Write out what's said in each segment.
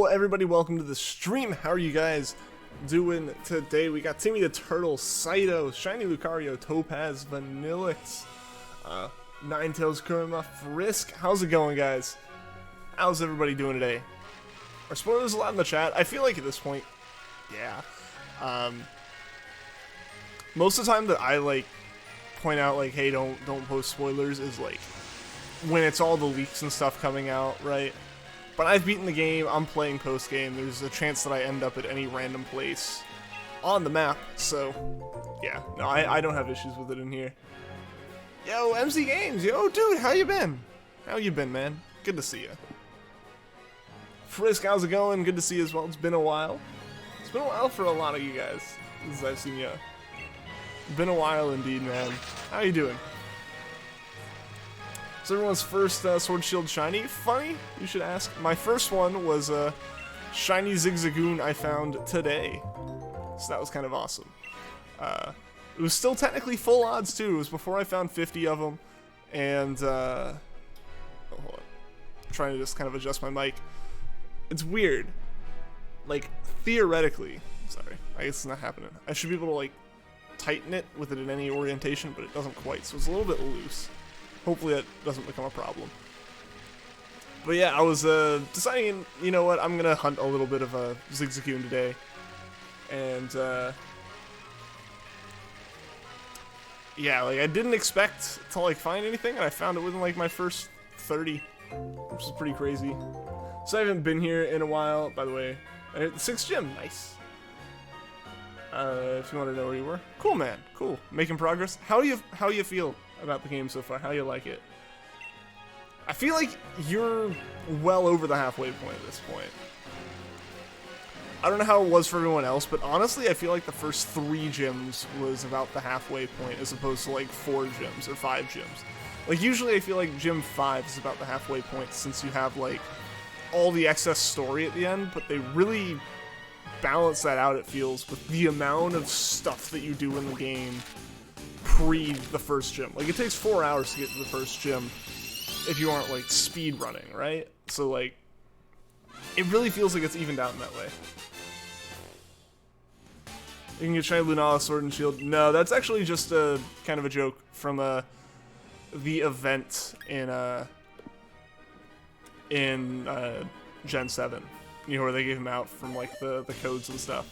everybody, welcome to the stream. How are you guys doing today? We got Timmy the Turtle, Saito, Shiny Lucario, Topaz, Vanillix, Ninetales, Kurama, Frisk. How's it going, guys? How's everybody doing today? Are spoilers allowed in the chat? I feel like at this point, yeah. Most of the time that I point out hey, don't post spoilers is when it's all the leaks and stuff coming out, right? But I've beaten the game, I'm playing post-game, there's a chance that I end up at any random place on the map, so yeah, no, I don't have issues with it in here. Yo, MC Games, yo, dude, how you been? How you been, man? Good to see you. Frisk, how's it going? Good to see you as well. It's been a while. It's been a while for a lot of you guys, as I've seen you. Been a while indeed, man. How you doing? So everyone's first Sword Shield Shiny? Funny, you should ask. My first one was a Shiny Zigzagoon I found today. So that was kind of awesome. It was still technically full odds too. It was before I found 50 of them. And, oh, hold on. I'm trying to just kind of adjust my mic. It's weird. Theoretically, sorry, I guess it's not happening. I should be able to tighten it with it in any orientation, but it doesn't quite, so it's a little bit loose. Hopefully that doesn't become a problem. But yeah, I was deciding, you know what, I'm gonna hunt a little bit of a Zigzagoon today. And yeah, I didn't expect to find anything, and I found it within my first 30, which is pretty crazy. So I haven't been here in a while. By the way, I hit the 6th gym, nice. If you want to know where you were. Cool, man. Cool. Making progress. How you feel about the game so far? How you like it? I feel like you're well over the halfway point at this point. I don't know how it was for everyone else, but honestly, I feel like the first 3 gyms was about the halfway point as opposed to 4 gyms or 5 gyms. Usually I feel like Gym 5 is about the halfway point since you have all the excess story at the end, but they really balance that out, it feels, with the amount of stuff that you do in the game pre the first gym. It takes 4 hours to get to the first gym if you aren't speed running, right? So it really feels like it's evened out in that way. You can get Shiny Lunala, Sword and Shield. No, that's actually just a kind of a joke from the event in Gen 7. You know, where they gave them out from the codes and stuff.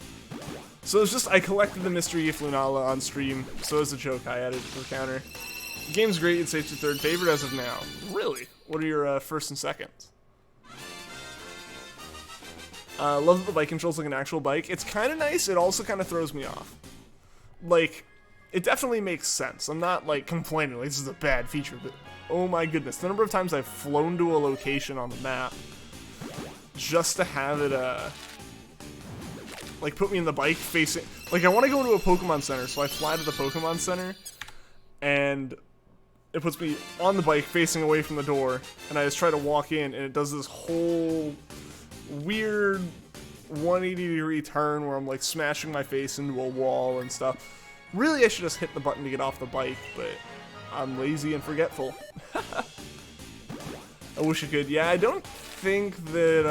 So it's just, I collected the mystery gift Lunala on stream, so as a joke I added it to the counter. The game's great, it's safe to 3rd favorite as of now. Really? What are your first and seconds? Love that the bike controls like an actual bike. It's kind of nice, it also kind of throws me off. It definitely makes sense. I'm not complaining this is a bad feature, but oh my goodness, the number of times I've flown to a location on the map just to have it, put me in the bike facing... I want to go into a Pokemon Center, so I fly to the Pokemon Center, and it puts me on the bike facing away from the door, and I just try to walk in, and it does this whole weird 180-degree turn where I'm, smashing my face into a wall and stuff. Really, I should just hit the button to get off the bike, but I'm lazy and forgetful. I wish I could. Yeah, I don't think that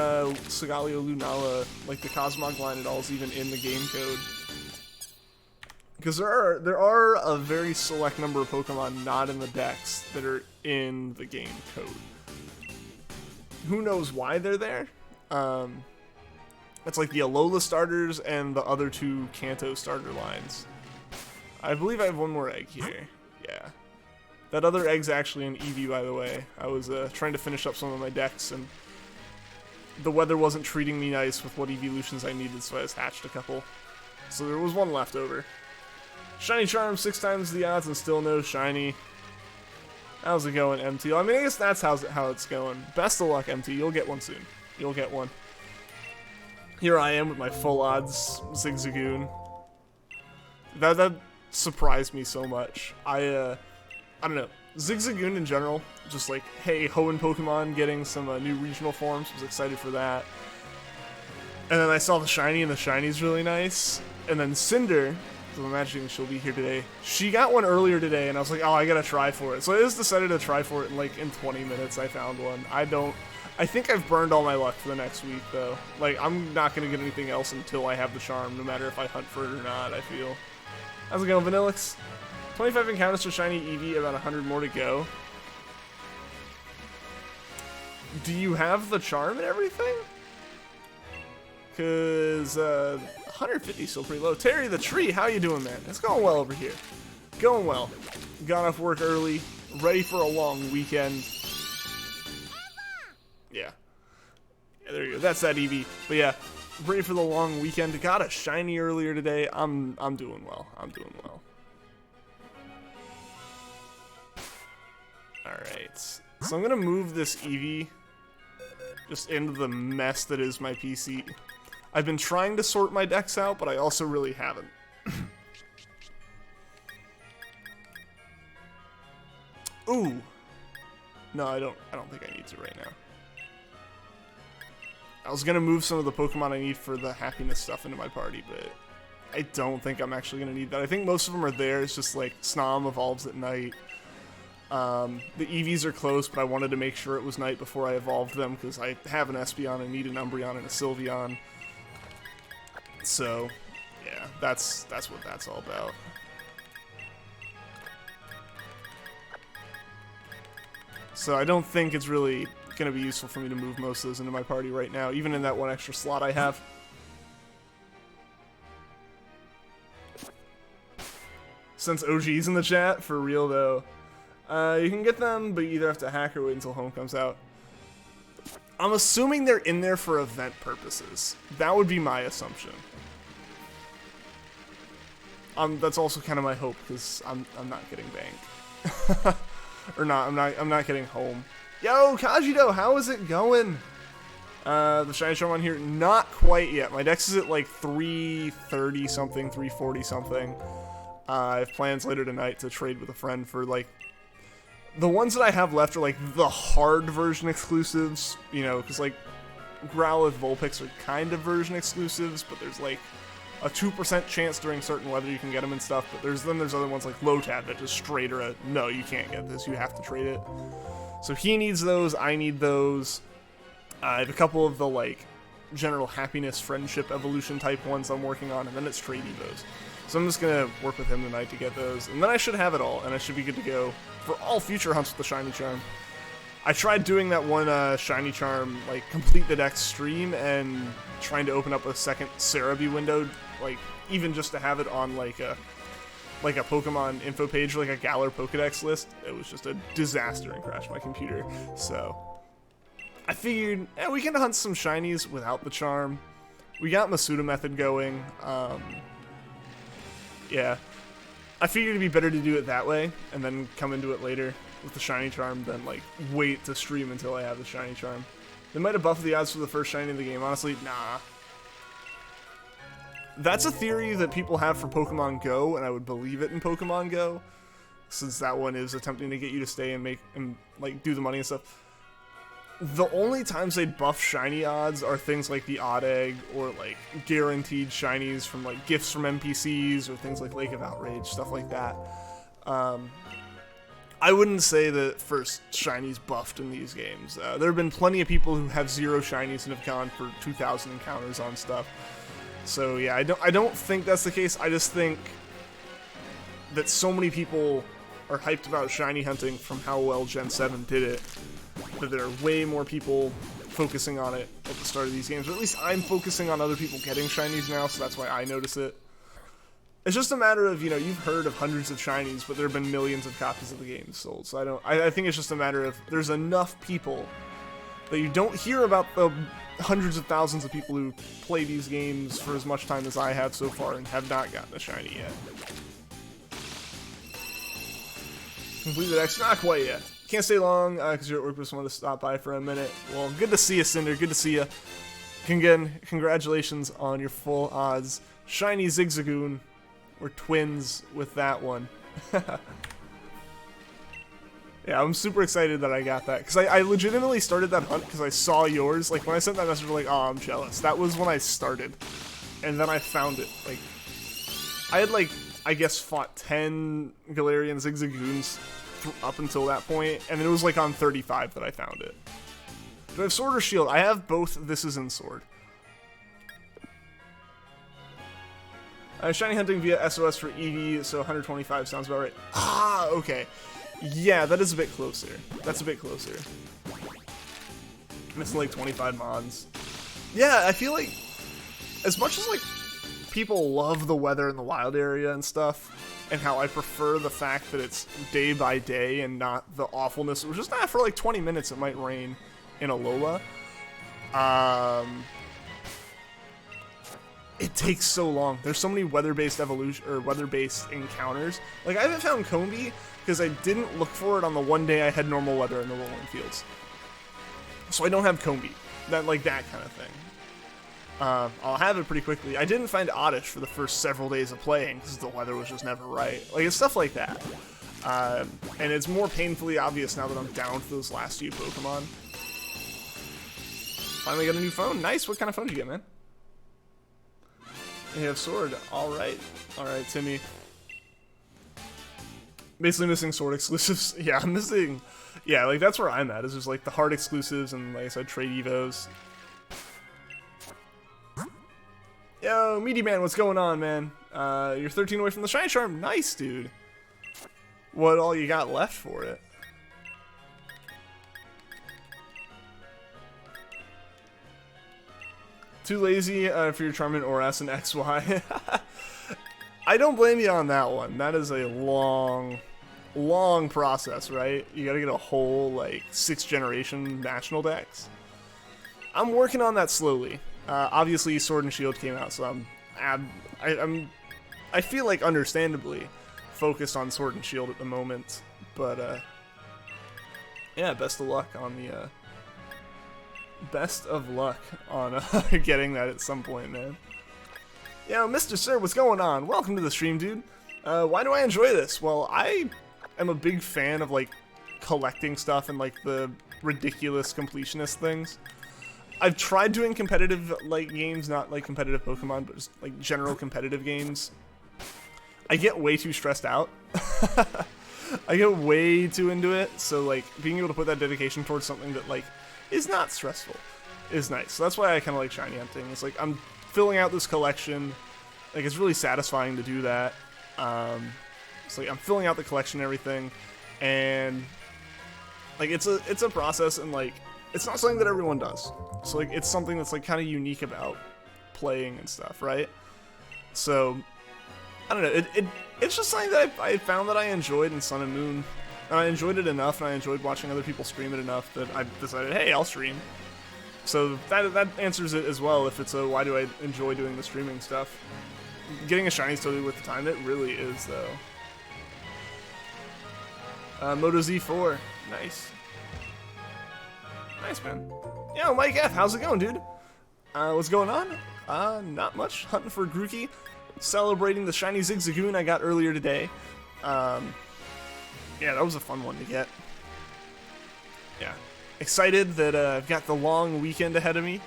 Segaleo Lunala, the Cosmog line at all, is even in the game code. Because there are a very select number of Pokemon not in the decks that are in the game code. Who knows why they're there? It's the Alola starters and the other 2 Kanto starter lines. I believe I have one more egg here. Yeah. That other egg's actually an Eevee, by the way. I was trying to finish up some of my decks, and the weather wasn't treating me nice with what evolutions I needed, so I just hatched a couple. So there was one left over. Shiny Charm, 6 times the odds, and still no shiny. How's it going, MT? I mean, I guess that's how it's going. Best of luck, MT. You'll get one soon. You'll get one. Here I am with my full odds Zigzagoon. That surprised me so much. I don't know. Zigzagoon in general, just hey, Hoenn Pokemon getting some new regional forms, was excited for that. And then I saw the shiny, and the shiny's really nice. And then Cinder, I'm imagining she'll be here today. She got one earlier today, and I was like, oh, I gotta try for it. So I just decided to try for it, and in 20 minutes I found one. I think I've burned all my luck for the next week, though. Like, I'm not going to get anything else until I have the charm, no matter if I hunt for it or not, I feel. How's it going, Vanillix? 25 encounters for Shiny Eevee, about 100 more to go. Do you have the charm and everything? Because 150 is still pretty low. Terry the Tree, how you doing, man? It's going well over here. Going well. Got off work early, ready for a long weekend. Yeah. Yeah, there you go. That's that Eevee. But yeah, ready for the long weekend. Got a shiny earlier today. I'm doing well. I'm doing well. Alright. So I'm gonna move this Eevee just into the mess that is my PC. I've been trying to sort my decks out, but I also really haven't. Ooh. No, I don't think I need to right now. I was gonna move some of the Pokemon I need for the happiness stuff into my party, but I don't think I'm actually gonna need that. I think most of them are there. It's just like Snom evolves at night. The Eevees are close, but I wanted to make sure it was night before I evolved them because I have an Espeon, I need an Umbreon and a Sylveon. So, yeah, that's what that's all about. So I don't think it's really going to be useful for me to move most of those into my party right now, even in that one extra slot I have. Since OG's in the chat, for real though. You can get them, but you either have to hack or wait until home comes out. I'm assuming they're in there for event purposes. That would be my assumption. That's also kind of my hope, because I'm not getting banked. Or not, I'm not getting home. Yo, Kajito, how is it going? The shiny charm on here, not quite yet. My dex is at like 330 something, 340 something. I have plans later tonight to trade with a friend for like, the ones that I have left are like the hard version exclusives, you know, because like Growlithe, Vulpix are kind of version exclusives, but there's like a 2% chance during certain weather you can get them and stuff, but there's other ones like Lotad that just straight are a, no, you can't get this, you have to trade it. So he needs those, I need those. I have a couple of the like general happiness, friendship, evolution type ones I'm working on, and then it's trade evos. So I'm just gonna work with him tonight to get those, and then I should have it all, and I should be good to go for all future hunts with the shiny charm. I tried doing that one shiny charm, like complete the deck stream, and trying to open up a second Cerebi window, like even just to have it on like a Pokemon info page, like a Galar Pokedex list. It was just a disaster and crashed my computer. So I figured, we can hunt some shinies without the charm. We got Masuda method going. Yeah, I figured it'd be better to do it that way and then come into it later with the shiny charm than like wait to stream until I have the shiny charm. They might have buffed the odds for the first shiny in the game. Honestly, nah. That's a theory that people have for Pokemon Go, and I would believe it in Pokemon Go, since that one is attempting to get you to stay and make and like do the money and stuff. The only times they buff shiny odds are things like the odd egg or like guaranteed shinies from like gifts from NPCs or things like Lake of Outrage, stuff like that. I wouldn't say that first shinies buffed in these games. There have been plenty of people who have 0 shinies and have gone for 2,000 encounters on stuff. So yeah, I don't think that's the case. I just think that so many people are hyped about shiny hunting from how well Gen 7 did it, that there are way more people focusing on it at the start of these games. Or at least I'm focusing on other people getting shinies now, so that's why I notice it. It's just a matter of, you know, you've heard of hundreds of shinies, but there have been millions of copies of the game sold. So I think it's just a matter of there's enough people that you don't hear about the hundreds of thousands of people who play these games for as much time as I have so far and have not gotten a shiny yet. Completed X, not quite yet. Can't stay long because you're at work, just wanted to stop by for a minute. Well, good to see you, Cinder. Good to see you. Again, congratulations on your full odds. Shiny Zigzagoon. We're twins with that one. Yeah, I'm super excited that I got that, because I legitimately started that hunt because I saw yours. Like, when I sent that message, like, oh, I'm jealous. That was when I started, and then I found it. Like, I had, like, I guess fought 10 Galarian Zigzagoons up until that point, and it was, like, on 35 that I found it. Do I have Sword or Shield? I have both. This is in Sword. Shiny hunting via SOS for Eevee, so 125 sounds about right. Ah, okay. Yeah, that is a bit closer. That's a bit closer. Missing like 25 mons. Yeah, I feel like as much as like people love the weather in the wild area and stuff, and how I prefer the fact that it's day by day and not the awfulness. It was just not for like 20 minutes it might rain in Alola. It takes so long. There's so many weather-based evolution or weather-based encounters. Like I haven't found Combi because I didn't look for it on the one day I had normal weather in the rolling fields. So I don't have Combi. That kind of thing. I'll have it pretty quickly. I didn't find Oddish for the first several days of playing because the weather was just never right. Like, it's stuff like that. And it's more painfully obvious now that I'm down to those last few Pokemon. Finally got a new phone. Nice. What kind of phone did you get, man? You have Sword. Alright. Alright, Timmy. Basically missing Sword exclusives. Yeah, I'm missing... Yeah, like, that's where I'm at. Is just, like, the hard exclusives and, like I said, trade evos. Yo, Meaty Man, what's going on, man? You're 13 away from the Shiny Charm. Nice, dude. What all you got left for it? Too lazy for your Charmin or S and XY. I don't blame you on that one. That is a long process, right? You gotta get a whole, like, 6th generation national dex. I'm working on that slowly. Obviously, Sword and Shield came out, so I feel like understandably focused on Sword and Shield at the moment. But yeah, best of luck on the getting that at some point, man. Yo, Mr. Sir, what's going on? Welcome to the stream, dude. Why do I enjoy this? Well, I am a big fan of like collecting stuff and like the ridiculous completionist things. I've tried doing competitive like games, not like competitive Pokemon, but just like general competitive games. I get way too stressed out. I get way too into it, so like being able to put that dedication towards something that like is not stressful is nice. So that's why I kind of like shiny hunting. It's like I'm filling out this collection. Like it's really satisfying to do that. It's like I'm filling out the collection and everything, and like it's a process, and like it's not something that everyone does. So like it's something that's like kind of unique about playing and stuff, right? So I don't know. It's just something that I found that I enjoyed in Sun and Moon. And I enjoyed it enough, and I enjoyed watching other people stream it enough that I decided, hey, I'll stream. So that answers it as well. If it's a why do I enjoy doing the streaming stuff? Getting a shiny totally worth the time. It really is, though. Moto Z4, nice. Nice, man. Yo, Mike F, how's it going, dude? What's going on? Not much. Hunting for Grookey. Celebrating the shiny Zigzagoon I got earlier today. Yeah, that was a fun one to get. Yeah. Excited that I've got the long weekend ahead of me.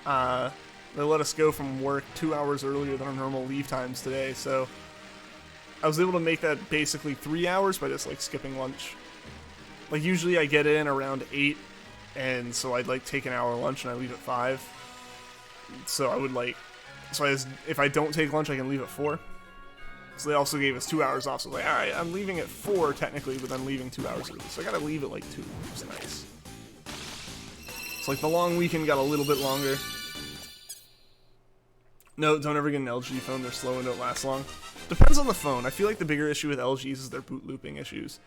They let us go from work 2 hours earlier than our normal leave times today, so I was able to make that basically 3 hours by just like skipping lunch. Like usually I get in around 8, and so I'd like take an hour lunch and I leave at 5. So I would like, if I don't take lunch I can leave at 4. So they also gave us 2 hours off, so I was like, alright, I'm leaving at 4 technically, but then leaving 2 hours early. So I gotta leave at like 2, which is nice. It's like the long weekend got a little bit longer. No, don't ever get an LG phone, they're slow and don't last long. Depends on the phone. I feel like the bigger issue with LGs is their boot looping issues.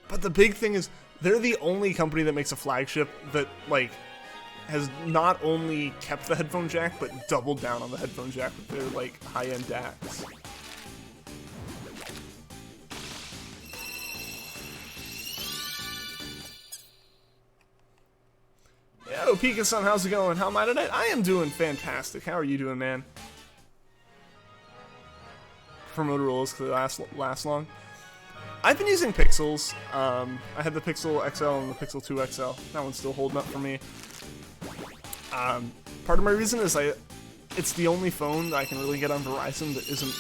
But the big thing is, they're the only company that makes a flagship that, like, has not only kept the headphone jack, but doubled down on the headphone jack with their, like, high-end DACs. Yo, Pika-san, how's it going? How am I tonight? I am doing fantastic. How are you doing, man? For Motorola's, because they last long. I've been using Pixels. I had the Pixel XL and the Pixel 2 XL. That one's still holding up for me. Part of my reason is it's the only phone that I can really get on Verizon that isn't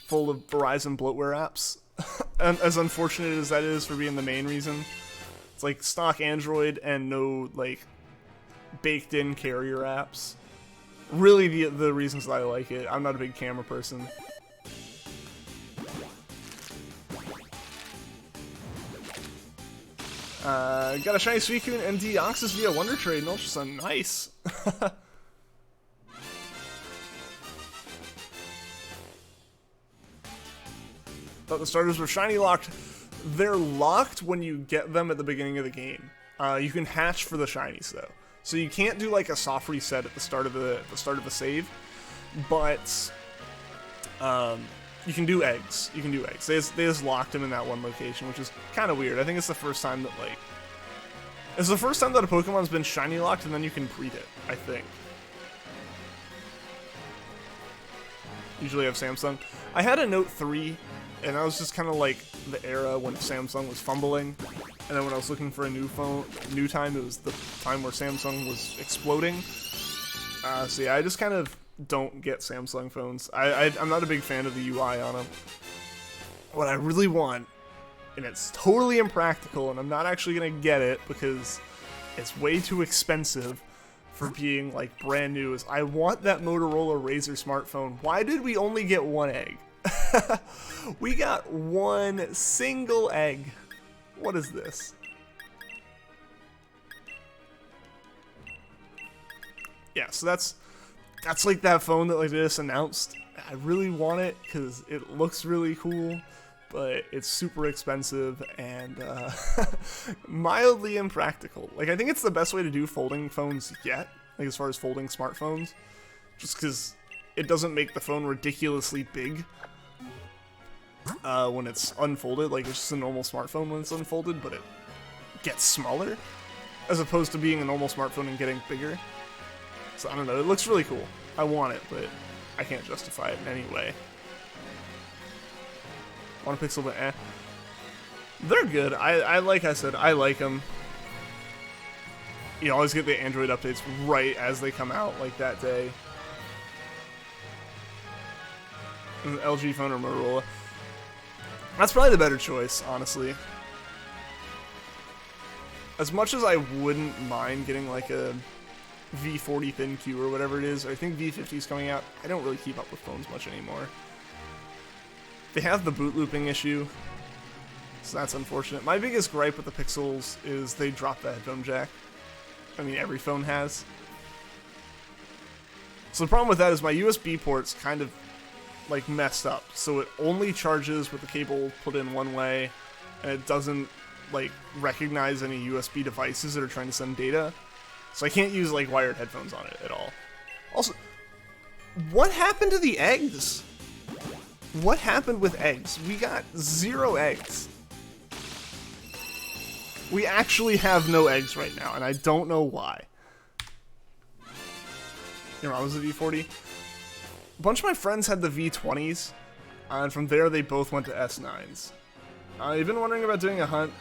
full of Verizon bloatware apps. And as unfortunate as that is for being the main reason. It's like stock Android and no like baked in carrier apps. Really the reasons that I like it. I'm not a big camera person. Got a shiny Suicune and Deoxys via Wonder Trade and Ultra Sun. Nice. Thought the starters were shiny locked. They're locked when you get them at the beginning of the game. You can hatch for the shinies though, so you can't do like a soft reset at the start of the save, but you can do eggs. You can do eggs. They just locked them in that one location, which is kind of weird. I think it's the first time that it's the first time that a Pokemon's been shiny locked and then you can breed it, I think. Usually I have Samsung. I had a Note 3, and that was just kind of like the era when Samsung was fumbling. And then when I was looking for a new time, it was the time where Samsung was exploding. So yeah, I just kind of don't get Samsung phones. I'm not a big fan of the UI on them. What I really want, and it's totally impractical, and I'm not actually gonna get it because it's way too expensive for being like brand new, is I want that Motorola Razr smartphone. Why did we only get one egg? We got one single egg. What is this? Yeah, so that's like that phone that like they just announced. I really want it because it looks really cool, but it's super expensive and mildly impractical. Like, I think it's the best way to do folding phones yet, like as far as folding smartphones, just because it doesn't make the phone ridiculously big when it's unfolded. Like, it's just a normal smartphone when it's unfolded, but it gets smaller, as opposed to being a normal smartphone and getting bigger. So, I don't know, it looks really cool. I want it, but I can't justify it in any way. One pixel, but eh. They're good. Like I said, I like them. You always get the Android updates right as they come out, like that day. An LG phone or Motorola. That's probably the better choice, honestly. As much as I wouldn't mind getting like a V40 Thin Q or whatever it is, or I think V50 is coming out, I don't really keep up with phones much anymore. They have the boot looping issue, so that's unfortunate. My biggest gripe with the Pixels is they drop the headphone jack. I mean, every phone has. So the problem with that is my USB port's kind of like messed up, so it only charges with the cable put in one way, and it doesn't like recognize any USB devices that are trying to send data. So I can't use like wired headphones on it at all. Also, what happened to the eggs? What happened with eggs? We got 0 eggs. We actually have no eggs right now, and I don't know why. Your mom was a V40? A bunch of my friends had the V20s, and from there they both went to S9s. I've been wondering about doing a hunt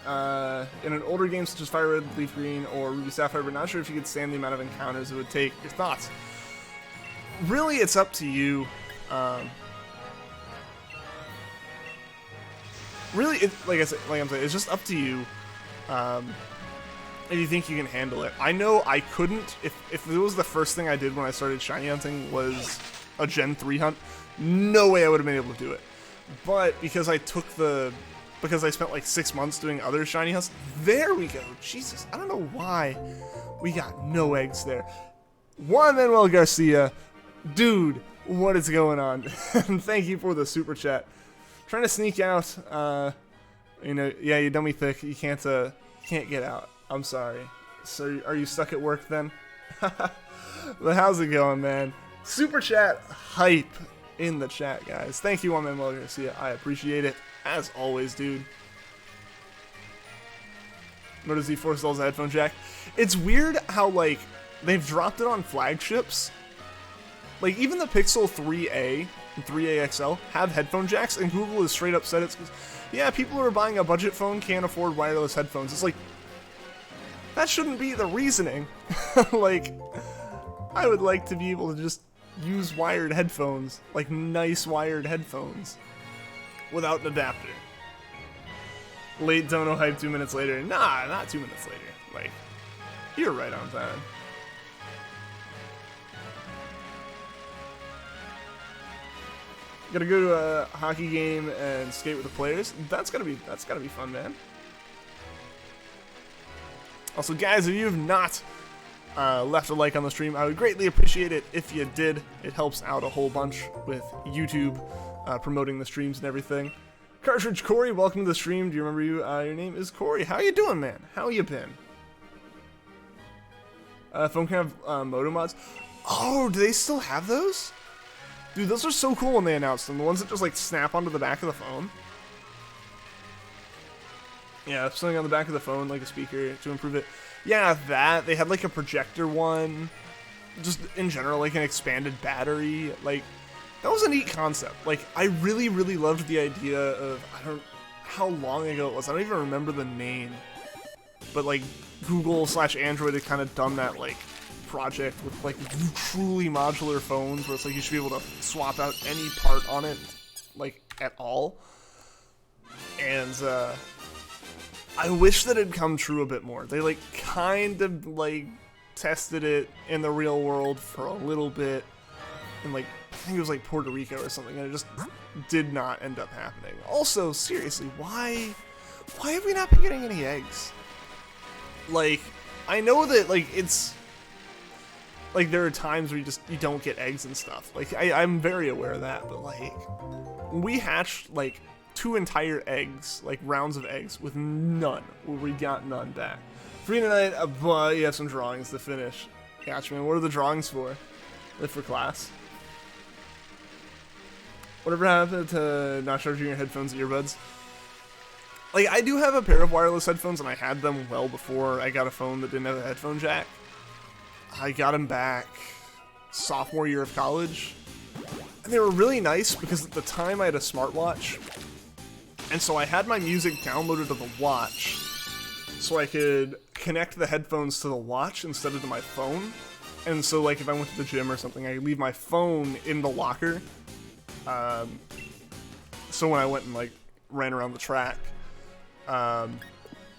in an older game such as Fire Red, Leaf Green, or Ruby Sapphire, but not sure if you could stand the amount of encounters it would take. Your thoughts? Really, it's up to you. Really, like I'm saying, it's just up to you. If you think you can handle it. I know I couldn't. If it was the first thing I did when I started shiny hunting was a Gen 3 hunt, no way I would have been able to do it. But because I spent like 6 months doing other shiny hunts, there we go. Jesus, I don't know why we got no eggs there. Juan Manuel Garcia, dude, what is going on? Thank you for the super chat. Trying to sneak out, you know, yeah, you dummy thick. You can't get out. I'm sorry. So, are you stuck at work then? But how's it going, man? Super chat hype in the chat, guys. Thank you, Juan Manuel Garcia. I appreciate it. As always, dude. Moto Z4 still has a headphone jack. It's weird how, like, they've dropped it on flagships. Like, even the Pixel 3a and 3a XL have headphone jacks, and Google has straight up said it's because, yeah, people who are buying a budget phone can't afford wireless headphones. It's like, that shouldn't be the reasoning. Like, I would like to be able to just use wired headphones, like nice wired headphones, without an adapter. Late dono hype 2 minutes later. Nah, not 2 minutes later. Like, you're right on time. Gonna go to a hockey game and skate with the players. That's gotta be fun, man. Also, guys, if you have not left a like on the stream, I would greatly appreciate it if you did. It helps out a whole bunch with YouTube promoting the streams and everything. Cartridge Corey, welcome to the stream. Do you remember you? Your name is Corey. How you doing, man? How you been? Phone can have moto mods. Oh, do they still have those? Dude, those are so cool when they announced them. The ones that just like snap onto the back of the phone. Yeah, something on the back of the phone, like a speaker to improve it. Yeah, that. They had like a projector one. Just in general, like an expanded battery. Like, that was a neat concept. Like, I really, really loved the idea of, I don't know how long ago it was. I don't even remember the name. But like, Google/Android had kind of done that like project with like truly modular phones where it's like you should be able to swap out any part on it, like at all. And I wish that had come true a bit more. They like kind of like tested it in the real world for a little bit, and like I think it was like Puerto Rico or something, and it just did not end up happening. Also, seriously, why have we not been getting any eggs? Like, I know that like it's like there are times where you don't get eggs and stuff. Like I'm very aware of that, but like we hatched like 2 entire eggs, like rounds of eggs, with none. Where we got none back. Free tonight, but you have some drawings to finish. Gotcha, man. What are the drawings for? They're for class. Whatever happened to not charging your headphones and earbuds? Like, I do have a pair of wireless headphones, and I had them well before I got a phone that didn't have a headphone jack. I got them back sophomore year of college. And they were really nice because at the time I had a smartwatch. And so I had my music downloaded to the watch so I could connect the headphones to the watch instead of to my phone. And so, like, if I went to the gym or something, I could leave my phone in the locker. So when I went and, like, ran around the track, I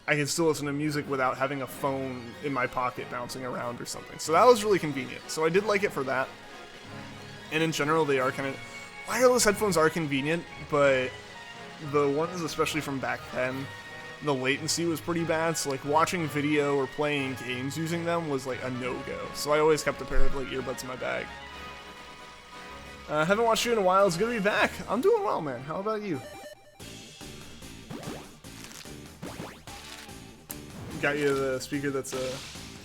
could still listen to music without having a phone in my pocket bouncing around or something. So that was really convenient. So I did like it for that. And in general, they are kind of... Wireless headphones are convenient, but the ones, especially from back then, the latency was pretty bad. So, like, watching video or playing games using them was, like, a no-go. So I always kept a pair of, like, earbuds in my bag. Haven't watched you in a while. It's good to be back. I'm doing well, man. How about you? Got you the speaker that's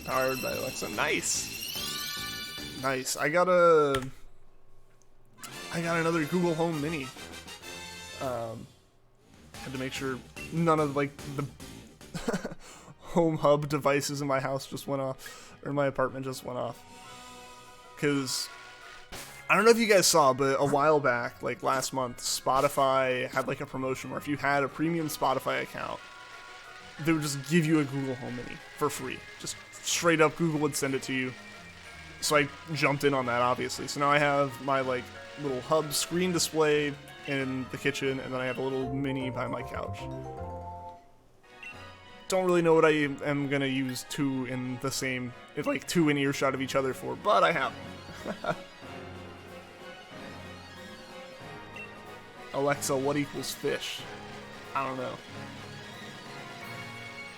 powered by Alexa. Nice. Nice. I got another Google Home Mini. Had to make sure none of like the home hub devices in my house just went off, or my apartment just went off. Cause I don't know if you guys saw, but a while back, like last month, Spotify had like a promotion where if you had a premium Spotify account, they would just give you a Google Home Mini for free. Just straight up, Google would send it to you. So I jumped in on that, obviously. So now I have my like little hub screen display in the kitchen, and then I have a little mini by my couch. Don't really know what I am gonna use two in the same, like two in earshot of each other for, but I have them. Alexa, what equals fish? I don't know.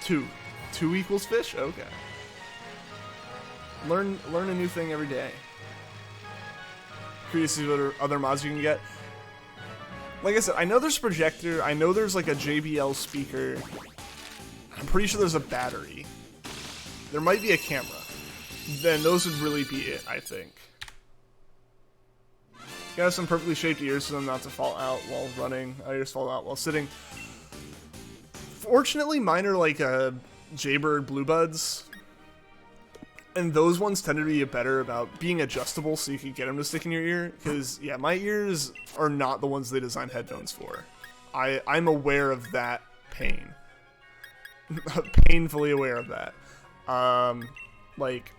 2. 2 equals fish? Okay. Learn a new thing every day. Curious to see what other mods you can get. Like I said, I know there's a projector. I know there's like a JBL speaker. I'm pretty sure there's a battery. There might be a camera. Then those would really be it, I think. Got some perfectly shaped ears so them not to fall out while running. I just fall out while sitting. Fortunately, mine are like Jaybird Blue Buds. And those ones tend to be better about being adjustable so you can get them to stick in your ear. Because, yeah, my ears are not the ones they designed headphones for. I'm aware of that pain. Painfully aware of that. Like,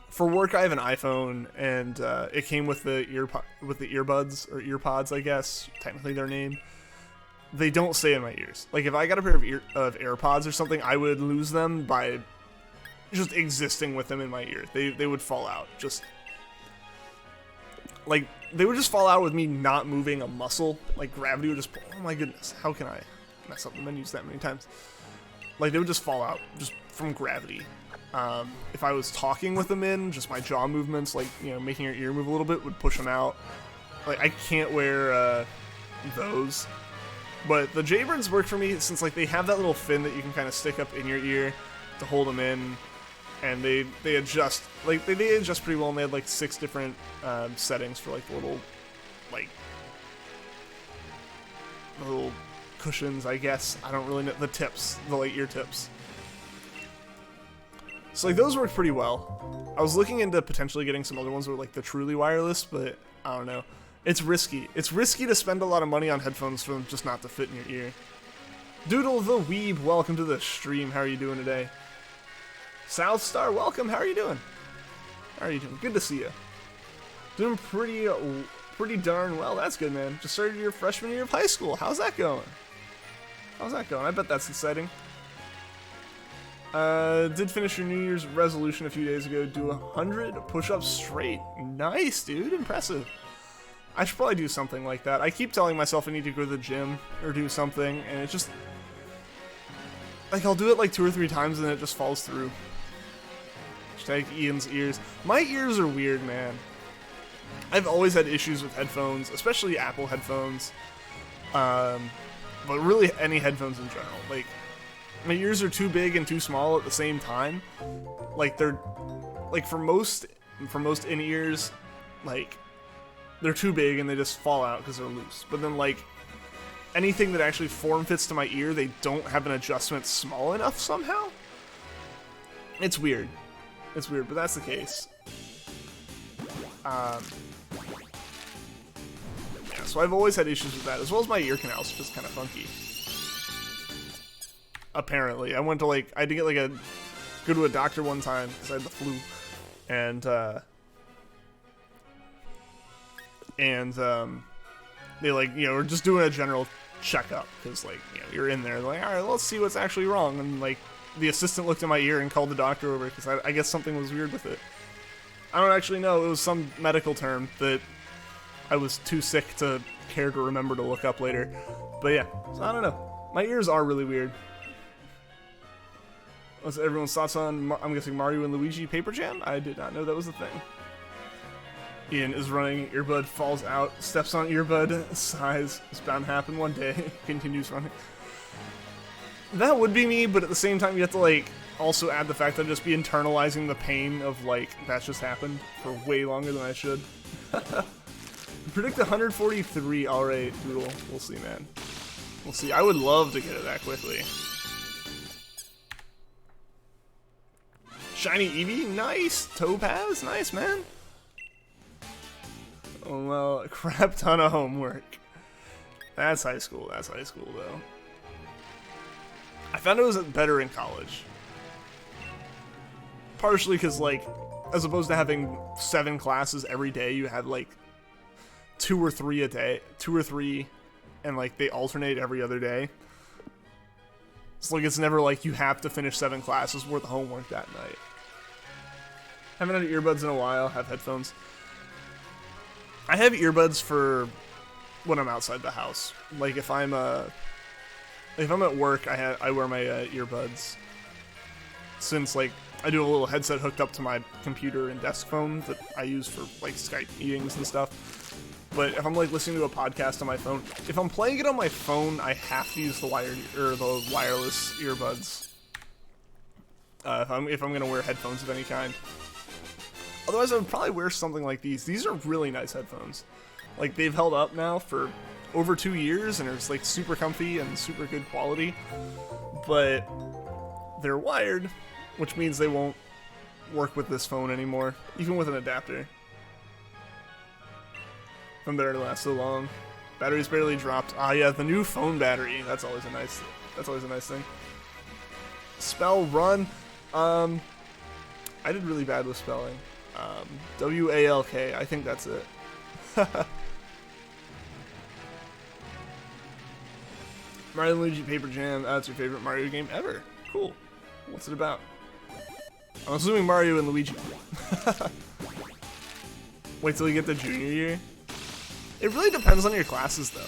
for work I have an iPhone, and it came with the earbuds, or earpods, I guess. Technically their name. They don't stay in my ears. Like, if I got a pair of AirPods or something, I would lose them by just existing with them in my ear. They would fall out. Just like, they would just fall out with me not moving a muscle. Like, gravity would just, oh my goodness, how can I mess up the menus that many times? Like, they would just fall out just from gravity. If I was talking with them in, just my jaw movements, like, you know, making your ear move a little bit would push them out. Like, I can't wear those. But the Jaybirds work for me since, like, they have that little fin that you can kind of stick up in your ear to hold them in. And they adjust, like, they adjust pretty well, and they had, like, 6 different settings for, like, the little cushions, I guess. I don't really know. The tips, the, like, ear tips. So, like, those work pretty well. I was looking into potentially getting some other ones that were, like, the truly wireless, but I don't know. It's risky. It's risky to spend a lot of money on headphones for them just not to fit in your ear. Doodle the Weeb, welcome to the stream. How are you doing today? South Star, welcome. How are you doing? How are you doing? Good to see you. Doing pretty darn well. That's good, man. Just started your freshman year of high school. How's that going? How's that going? I bet that's exciting. Did finish your New Year's resolution a few days ago. Do 100 push-ups straight. Nice, dude. Impressive. I should probably do something like that. I keep telling myself I need to go to the gym or do something, and it just... like, I'll do it like 2 or 3 times, and then it just falls through. Hashtag Ian's ears. My ears are weird, man. I've always had issues with headphones, especially Apple headphones. But really any headphones in general. Like, my ears are too big and too small at the same time. Like, they're, like, for most in-ears, like, they're too big and they just fall out because they're loose. But then, like, anything that actually form fits to my ear, they don't have an adjustment small enough somehow. It's weird. It's weird, but that's the case. Yeah, so I've always had issues with that, as well as my ear canals, just kind of funky. Apparently. I went to, like, I had to get, like, go to a doctor one time, because I had the flu. And they, like, you know, were just doing a general checkup, because, like, you know, you're in there, like, alright, let's see what's actually wrong, and, like, the assistant looked at my ear and called the doctor over, because I guess something was weird with it. I don't actually know, it was some medical term that I was too sick to care to remember to look up later, but yeah, so I don't know. My ears are really weird. What's everyone's thoughts on, I'm guessing, Mario and Luigi Paper Jam? I did not know that was a thing. Ian is running, earbud falls out, steps on earbud, sighs, it's bound to happen one day, continues running. That would be me, but at the same time you have to, like, also add the fact that I'd just be internalizing the pain of, like, that's just happened for way longer than I should. Predict 143, alright, Doodle, we'll see, man. We'll see, I would love to get it that quickly. Shiny Eevee, nice! Topaz, nice, man. Oh, well, a crap ton of homework. That's high school, though. I found it was better in college. Partially because, like, as opposed to having 7 classes every day, you had, like, 2 or 3 a day. 2 or 3, and, like, they alternate every other day. So, like, it's never like you have to finish 7 classes worth of homework that night. Haven't had earbuds in a while, have headphones. I have earbuds for when I'm outside the house. Like, if I'm at work, I wear my earbuds. Since, like, I do a little headset hooked up to my computer and desk phone that I use for, like, Skype meetings and stuff. But if I'm, like, listening to a podcast on my phone, if I'm playing it on my phone, I have to use the wireless earbuds. If I'm gonna wear headphones of any kind. Otherwise, I would probably wear something like these. These are really nice headphones. Like, they've held up now for over 2 years, and it's, like, super comfy and super good quality. But they're wired, which means they won't work with this phone anymore, even with an adapter. Phone battery lasts so long. Battery's barely dropped. Ah, yeah, the new phone battery. That's always a nice thing. Spell run. I did really bad with spelling. W-A-L-K. I think that's it. Mario and Luigi Paper Jam. That's your favorite Mario game ever. Cool. What's it about? I'm assuming Mario and Luigi. Wait till you get to junior year. It really depends on your classes, though.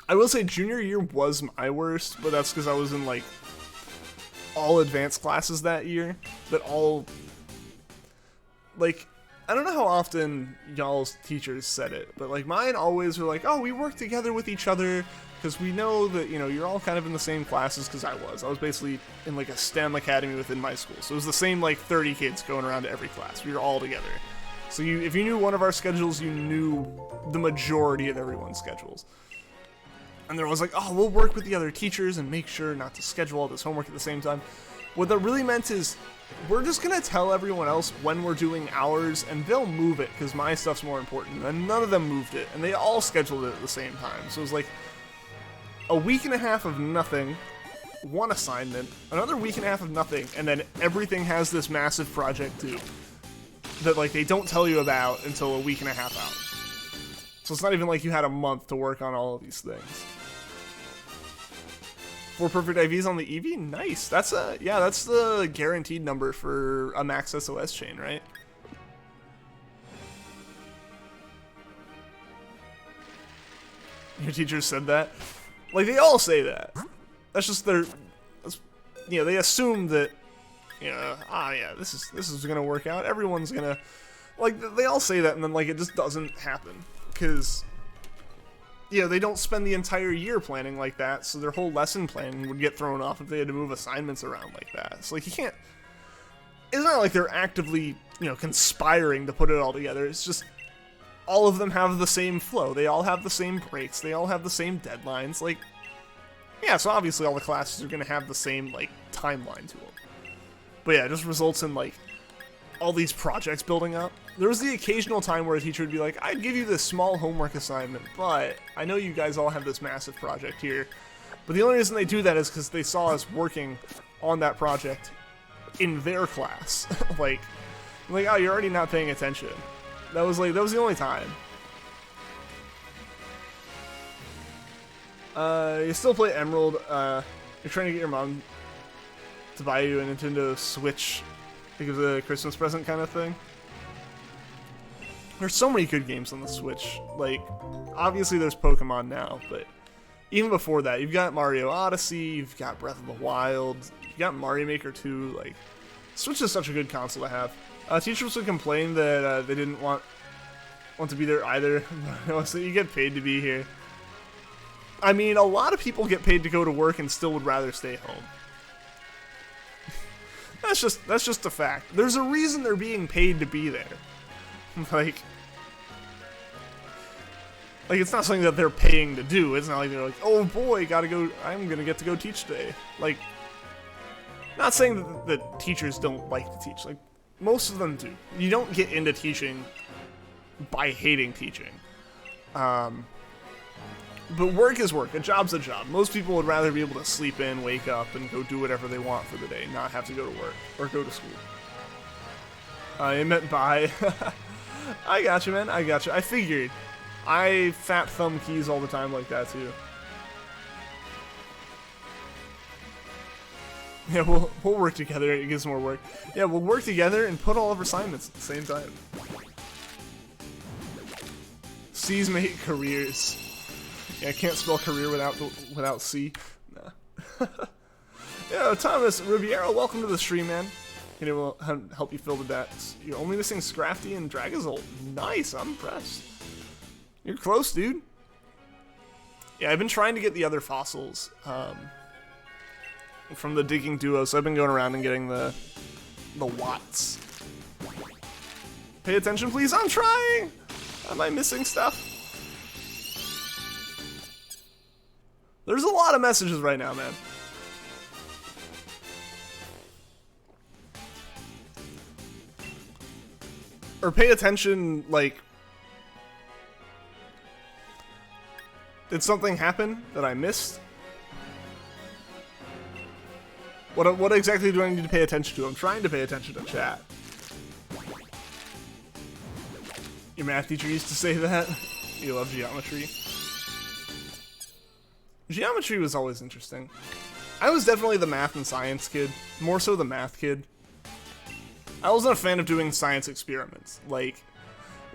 I will say junior year was my worst, but that's because I was in, like, all advanced classes that year. That all... Like, I don't know how often y'all's teachers said it, but, like, mine always were like, oh, we work together with each other, because we know that, you know, you're all kind of in the same classes, because I was. I was basically in, like, a STEM academy within my school. So it was the same, like, 30 kids going around to every class. We were all together. So if you knew one of our schedules, you knew the majority of everyone's schedules. And they're always like, oh, we'll work with the other teachers and make sure not to schedule all this homework at the same time. What that really meant is, we're just going to tell everyone else when we're doing ours, and they'll move it, because my stuff's more important. And none of them moved it, and they all scheduled it at the same time. So it was like a week and a half of nothing, one assignment, another week and a half of nothing, and then everything has this massive project too. That, like, they don't tell you about until a week and a half out. So it's not even like you had a month to work on all of these things. 4 perfect IVs on the Eevee? Nice. That's that's the guaranteed number for a max SOS chain, right? Your teachers said that? Like, they all say that. That's just their... you know, they assume that, you know, yeah, this is gonna work out. Everyone's gonna... Like, they all say that, and then, like, it just doesn't happen. Because... you know, they don't spend the entire year planning like that, so their whole lesson plan would get thrown off if they had to move assignments around like that. So, like, you can't... It's not like they're actively, you know, conspiring to put it all together. It's just all of them have the same flow. They all have the same breaks. They all have the same deadlines. Like, yeah, so obviously all the classes are going to have the same, like, timeline to them. But yeah, it just results in, like, all these projects building up. There was the occasional time where a teacher would be like, I'd give you this small homework assignment, but I know you guys all have this massive project here. But the only reason they do that is because they saw us working on that project in their class. like, oh, you're already not paying attention. That was the only time. You still play Emerald. You're trying to get your mom to buy you a Nintendo Switch. I think it was a Christmas present kind of thing. There's so many good games on the Switch. Like, obviously there's Pokemon now, but even before that, you've got Mario Odyssey, you've got Breath of the Wild, you've got Mario Maker 2. Like, Switch is such a good console to have. Teachers would complain that they didn't want to be there either. So you get paid to be here. I mean, a lot of people get paid to go to work and still would rather stay home. That's just a fact. There's a reason they're being paid to be there. Like, it's not something that they're paying to do. It's not like they're like, oh boy, I'm gonna get to go teach today. Like, not saying that teachers don't like to teach. Like, most of them do. You don't get into teaching by hating teaching. But work is work. A job's a job. Most people would rather be able to sleep in, wake up, and go do whatever they want for the day, not have to go to work or go to school. I meant bye. I got you, man. I got you. I figured. I fat thumb keys all the time like that, too. Yeah, we'll work together. It gives more work. Yeah, we'll work together and put all of our assignments at the same time. C's make careers. Yeah, I can't spell career without C. Nah. Yeah, Thomas Riviera, welcome to the stream, man. It will help you fill the debts. You're only missing Scrafty and Dragozolt. Nice, I'm impressed. You're close, dude. Yeah, I've been trying to get the other fossils from the digging duo, so I've been going around and getting the watts. Pay attention, please. I'm trying. Am I missing stuff? There's a lot of messages right now, man. Or pay attention, like... Did something happen that I missed? What exactly do I need to pay attention to? I'm trying to pay attention to chat. Your math teacher used to say that? You love geometry. Geometry was always interesting. I was definitely the math and science kid. More so the math kid. I wasn't a fan of doing science experiments. Like,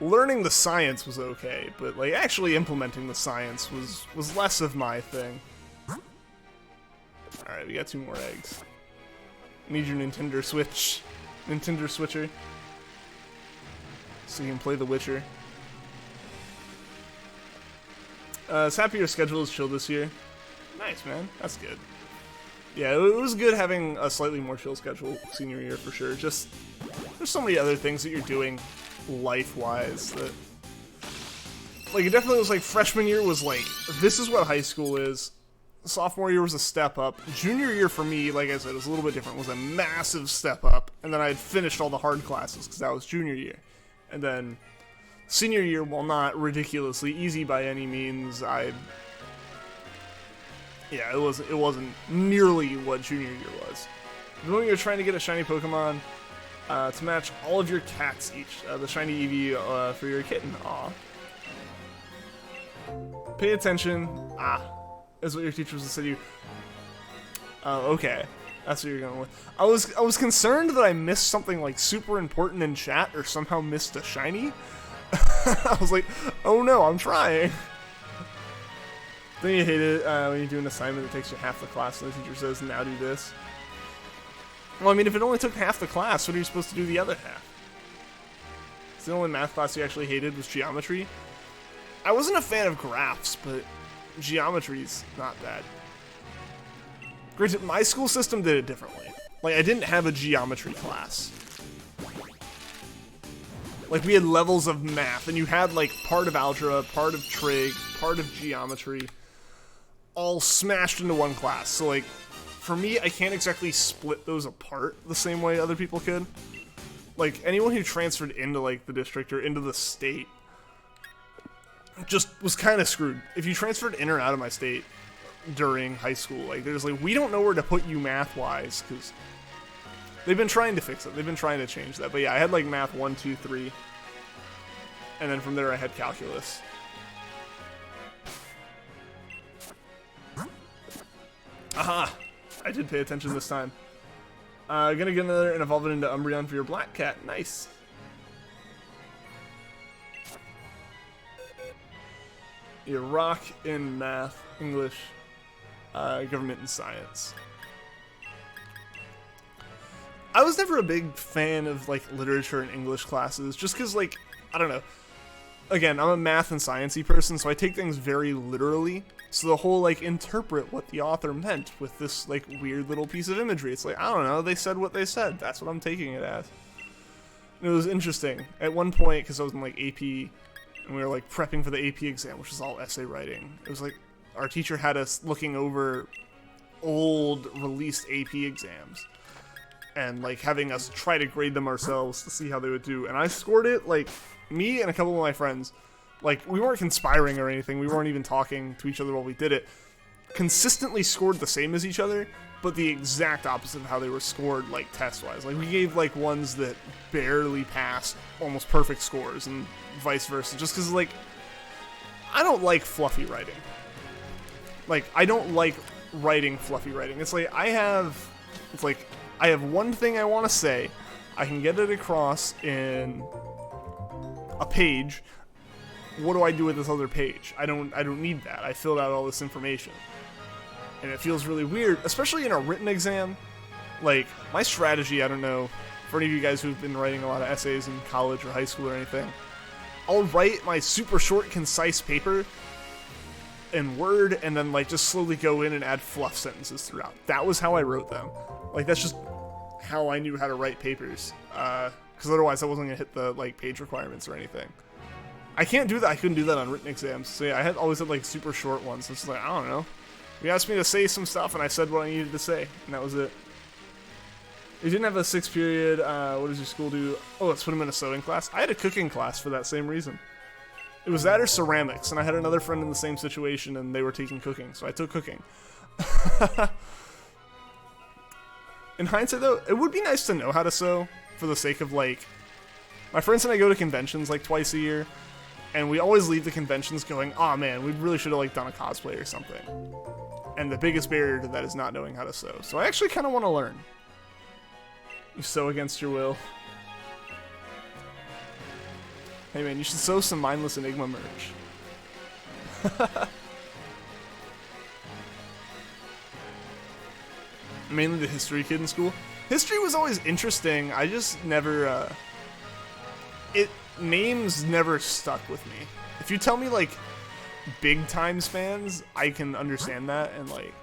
learning the science was okay, but like actually implementing the science was less of my thing. Alright, we got 2 more eggs. Need your Nintendo Switch. Nintendo Switcher. So you can play The Witcher. It's happy your schedule is chill this year. Nice, man. That's good. Yeah, it was good having a slightly more chill schedule senior year for sure. Just, there's so many other things that you're doing life-wise that... Like, it definitely was like, freshman year was like, this is what high school is. Sophomore year was a step up. Junior year for me, like I said, was a little bit different. Was a massive step up. And then I had finished all the hard classes because that was junior year. And then senior year, while not ridiculously easy by any means, yeah, it wasn't nearly what junior year was. When you're trying to get a shiny Pokemon to match all of your cats each, the shiny Eevee for your kitten. Aw. Pay attention. Is what your teacher was to say to you. Oh, okay. That's what you're going with. I was concerned that I missed something like super important in chat or somehow missed a shiny. I was like, oh no, I'm trying. Then you hate it when you do an assignment that takes you half the class and the teacher says, now do this. Well, I mean, if it only took half the class, what are you supposed to do the other half? So the only math class you actually hated was geometry. I wasn't a fan of graphs, but geometry's not bad. Granted, my school system did it differently. Like, I didn't have a geometry class. Like, we had levels of math, and you had, like, part of algebra, part of trig, part of geometry, all smashed into one class. So, like, for me, I can't exactly split those apart the same way other people could. Like, anyone who transferred into, like, the district or into the state just was kind of screwed. If you transferred in or out of my state during high school, like, there's like, we don't know where to put you math-wise, because they've been trying to fix it. They've been trying to change that. But yeah, I had like math 1, 2, 3, and then from there I had calculus. Aha! I did pay attention this time. Gonna get another and evolve it into Umbreon for your black cat. Nice. You rock in math, English, government, and science. I was never a big fan of, like, literature and English classes, just because, like, I don't know. Again, I'm a math and sciencey person, so I take things very literally. So the whole, like, interpret what the author meant with this, like, weird little piece of imagery. It's like, I don't know, they said what they said. That's what I'm taking it as. And it was interesting. At one point, because I was in, like, AP... and we were like prepping for the AP exam, which is all essay writing. It was like our teacher had us looking over old released AP exams and like having us try to grade them ourselves to see how they would do. And I scored it, like, me and a couple of my friends, like, we weren't conspiring or anything. We weren't even talking to each other while we did it. Consistently scored the same as each other, but the exact opposite of how they were scored, like, test-wise. Like, we gave, like, ones that barely passed almost perfect scores, and vice versa. Just because, like, I don't like fluffy writing. Like, I don't like writing fluffy writing. It's like, I have one thing I want to say. I can get it across in a page. What do I do with this other page? I don't need that. I filled out all this information. And it feels really weird, especially in a written exam. Like, my strategy, I don't know, for any of you guys who've been writing a lot of essays in college or high school or anything, I'll write my super short, concise paper in Word and then, like, just slowly go in and add fluff sentences throughout. That was how I wrote them. Like, that's just how I knew how to write papers. Because otherwise I wasn't going to hit the, like, page requirements or anything. I can't do that. I couldn't do that on written exams. So yeah, I always had, like, super short ones. So it's like, I don't know. You asked me to say some stuff, and I said what I needed to say, and that was it. You didn't have a 6th period, what does your school do? Oh, let's put him in a sewing class. I had a cooking class for that same reason. It was that or ceramics, and I had another friend in the same situation, and they were taking cooking, so I took cooking. In hindsight, though, it would be nice to know how to sew, for the sake of, like... My friends and I go to conventions, like, twice a year, and we always leave the conventions going, aw, man, we really should have, like, done a cosplay or something. And the biggest barrier to that is not knowing how to sew. So I actually kind of want to learn. You sew against your will. Hey man, you should sew some Mindless Enigma merch. Mainly the history kid in school. History was always interesting. I just never, names never stuck with me. If you tell me, like, big time spans, I can understand that, and, like,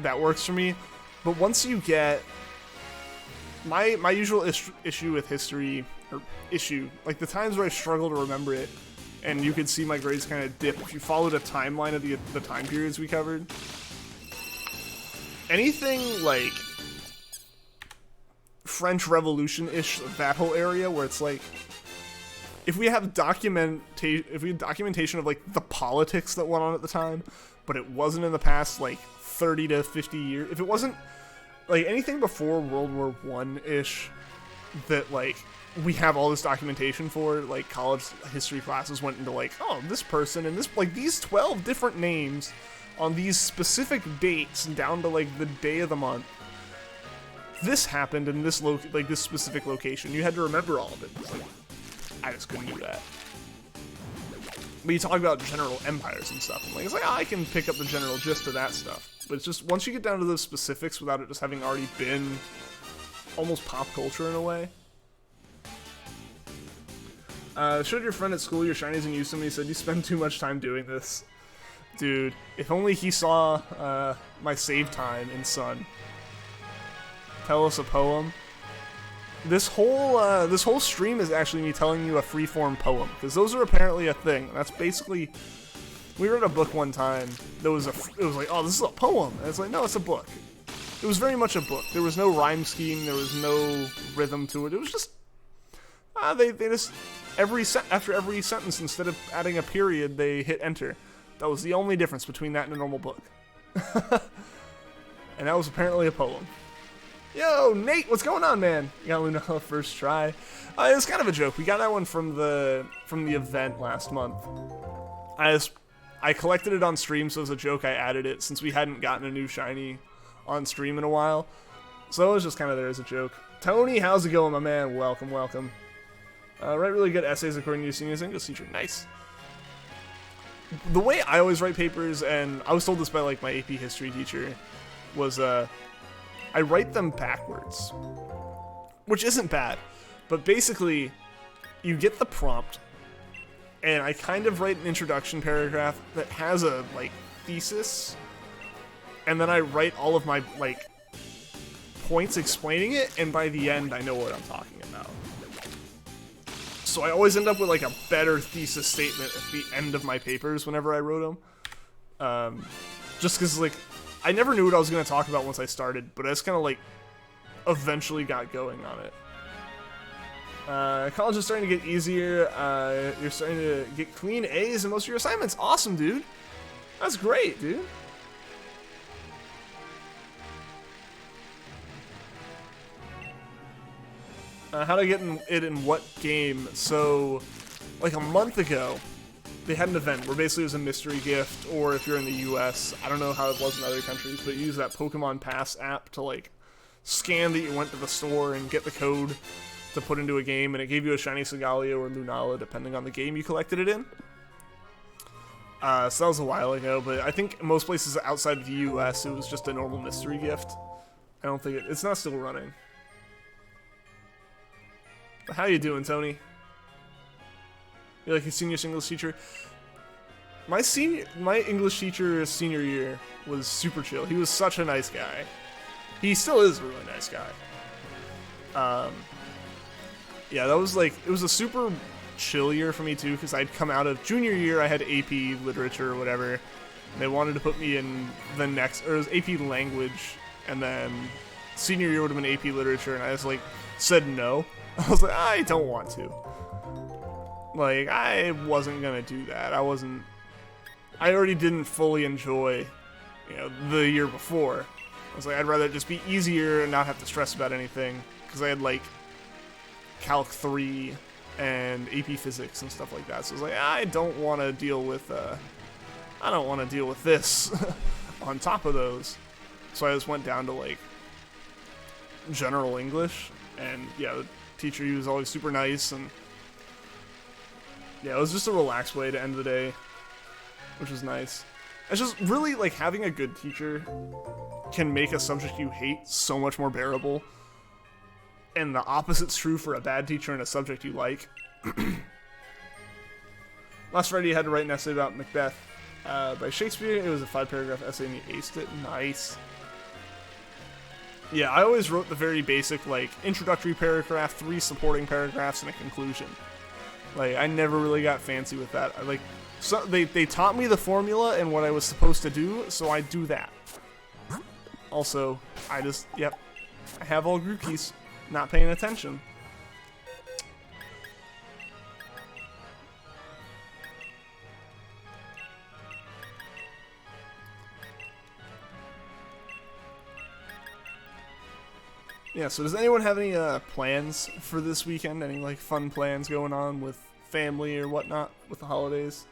that works for me. But once you get, my usual issue with history, or issue, like the times where I struggle to remember it, and you could see my grades kind of dip if you followed a timeline of the time periods we covered. Anything like French Revolution-ish, that whole area where it's like, if we have documentation of like the politics that went on at the time, but it wasn't in the past like 30 to 50 years, if it wasn't like anything before World War I-ish that like we have all this documentation for, like college history classes went into like, oh, this person and this, like these 12 different names on these specific dates down to like the day of the month. This happened in this this specific location. You had to remember all of it. It's like, I just couldn't do that. But you talk about general empires and stuff, and like, it's like, oh, I can pick up the general gist of that stuff. But it's just, once you get down to those specifics without it just having already been almost pop culture in a way. Showed your friend at school your shinies and used them, and he said you spend too much time doing this. Dude, if only he saw my save time in Sun. Tell us a poem. This whole stream is actually me telling you a freeform poem, because those are apparently a thing. That's basically, we read a book one time that was it was like, oh, this is a poem, and it's like, no, it's a book. It was very much a book. There was no rhyme scheme. There was no rhythm to it. It was just they just after every sentence, instead of adding a period, they hit enter. That was the only difference between that and a normal book. And that was apparently a poem. Yo, Nate, what's going on, man? You got Lunala first try. It was kind of a joke. We got that one from the event last month. I collected it on stream, so as a joke I added it since we hadn't gotten a new shiny on stream in a while. So it was just kind of there as a joke. Tony, how's it going, my man? Welcome, welcome. Write really good essays according to your senior's English teacher. Nice. The way I always write papers, and I was told this by like my AP history teacher, was I write them backwards, which isn't bad, but basically you get the prompt, and I kind of write an introduction paragraph that has a like thesis, and then I write all of my like points explaining it, and by the end I know what I'm talking about. So I always end up with like a better thesis statement at the end of my papers whenever I wrote them. Just because like I never knew what I was going to talk about once I started, but I just kind of like eventually got going on it. College is starting to get easier. You're starting to get clean A's in most of your assignments. Awesome, dude. That's great, dude. How to get it in what game? So, like a month ago, they had an event where basically it was a mystery gift, or if you're in the US, I don't know how it was in other countries, but you use that Pokemon Pass app to like scan that you went to the store and get the code to put into a game, and it gave you a shiny Segalia or Lunala depending on the game you collected it in. So that was a while ago, but I think most places outside of the US it was just a normal mystery gift. I don't think it's not still running. But how you doing, Tony? You're like a senior English teacher. My English teacher senior year was super chill. He was such a nice guy. He still is a really nice guy. Yeah, that was like, it was a super chill year for me too, because I'd come out of junior year, I had AP literature or whatever, and they wanted to put me in the next, or it was AP language, and then senior year would have been AP literature, and I just like said no. I was like, I don't want to. Like, I wasn't gonna do that. I already didn't fully enjoy, you know, the year before. I was like, I'd rather it just be easier and not have to stress about anything, because I had like Calc 3 and AP Physics and stuff like that. So I was like, I don't want to deal with this on top of those. So I just went down to like general English, and yeah, the teacher, he was always super nice, and Yeah, it was just a relaxed way to end the day, which was nice. It's just really, like, having a good teacher can make a subject you hate so much more bearable. And the opposite's true for a bad teacher and a subject you like. Last Friday, I had to write an essay about Macbeth by Shakespeare. It was a 5-paragraph essay, and he aced it. Nice. Yeah, I always wrote the very basic, like, introductory paragraph, 3 supporting paragraphs, and a conclusion. Like, I never really got fancy with that. So they taught me the formula and what I was supposed to do, so I do that. Also, I have all Grookeys, not paying attention. Yeah, so does anyone have any plans for this weekend? Any, like, fun plans going on with family or whatnot with the holidays?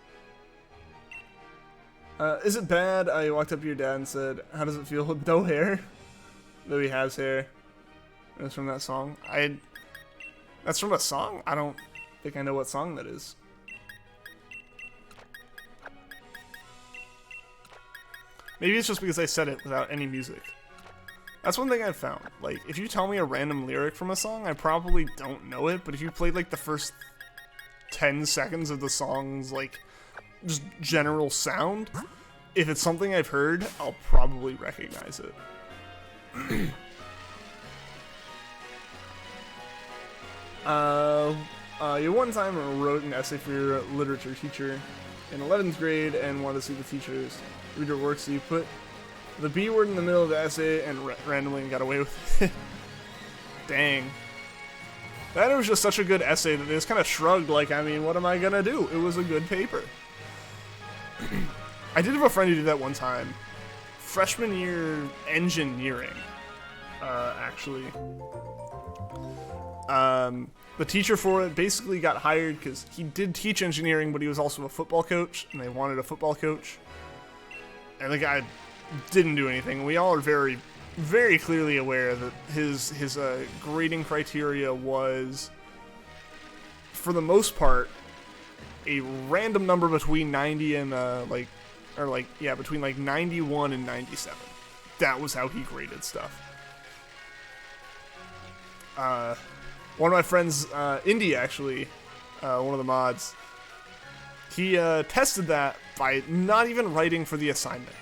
Is it bad? I walked up to your dad and said, how does it feel with no hair? Though he has hair. That's from that song. That's from a song? I don't think I know what song that is. Maybe it's just because I said it without any music. That's one thing I've found. Like, if you tell me a random lyric from a song, I probably don't know it, but if you played, like, the first 10 seconds of the song's, like, just general sound, if it's something I've heard, I'll probably recognize it. You one time wrote an essay for your literature teacher in 11th grade and wanted to see the teachers read your work, so you put the B word in the middle of the essay and randomly got away with it. Dang. That was just such a good essay that they just kind of shrugged like, I mean, what am I gonna do? It was a good paper. I did have a friend who did that one time. Freshman year engineering, actually. The teacher for it basically got hired because he did teach engineering, but he was also a football coach, and they wanted a football coach. And the guy didn't do anything. We all are very, very clearly aware that his grading criteria was, for the most part, a random number between 90 and between like 91 and 97. That was how he graded stuff. One of my friends, Indy actually, one of the mods, he tested that by not even writing for the assignment.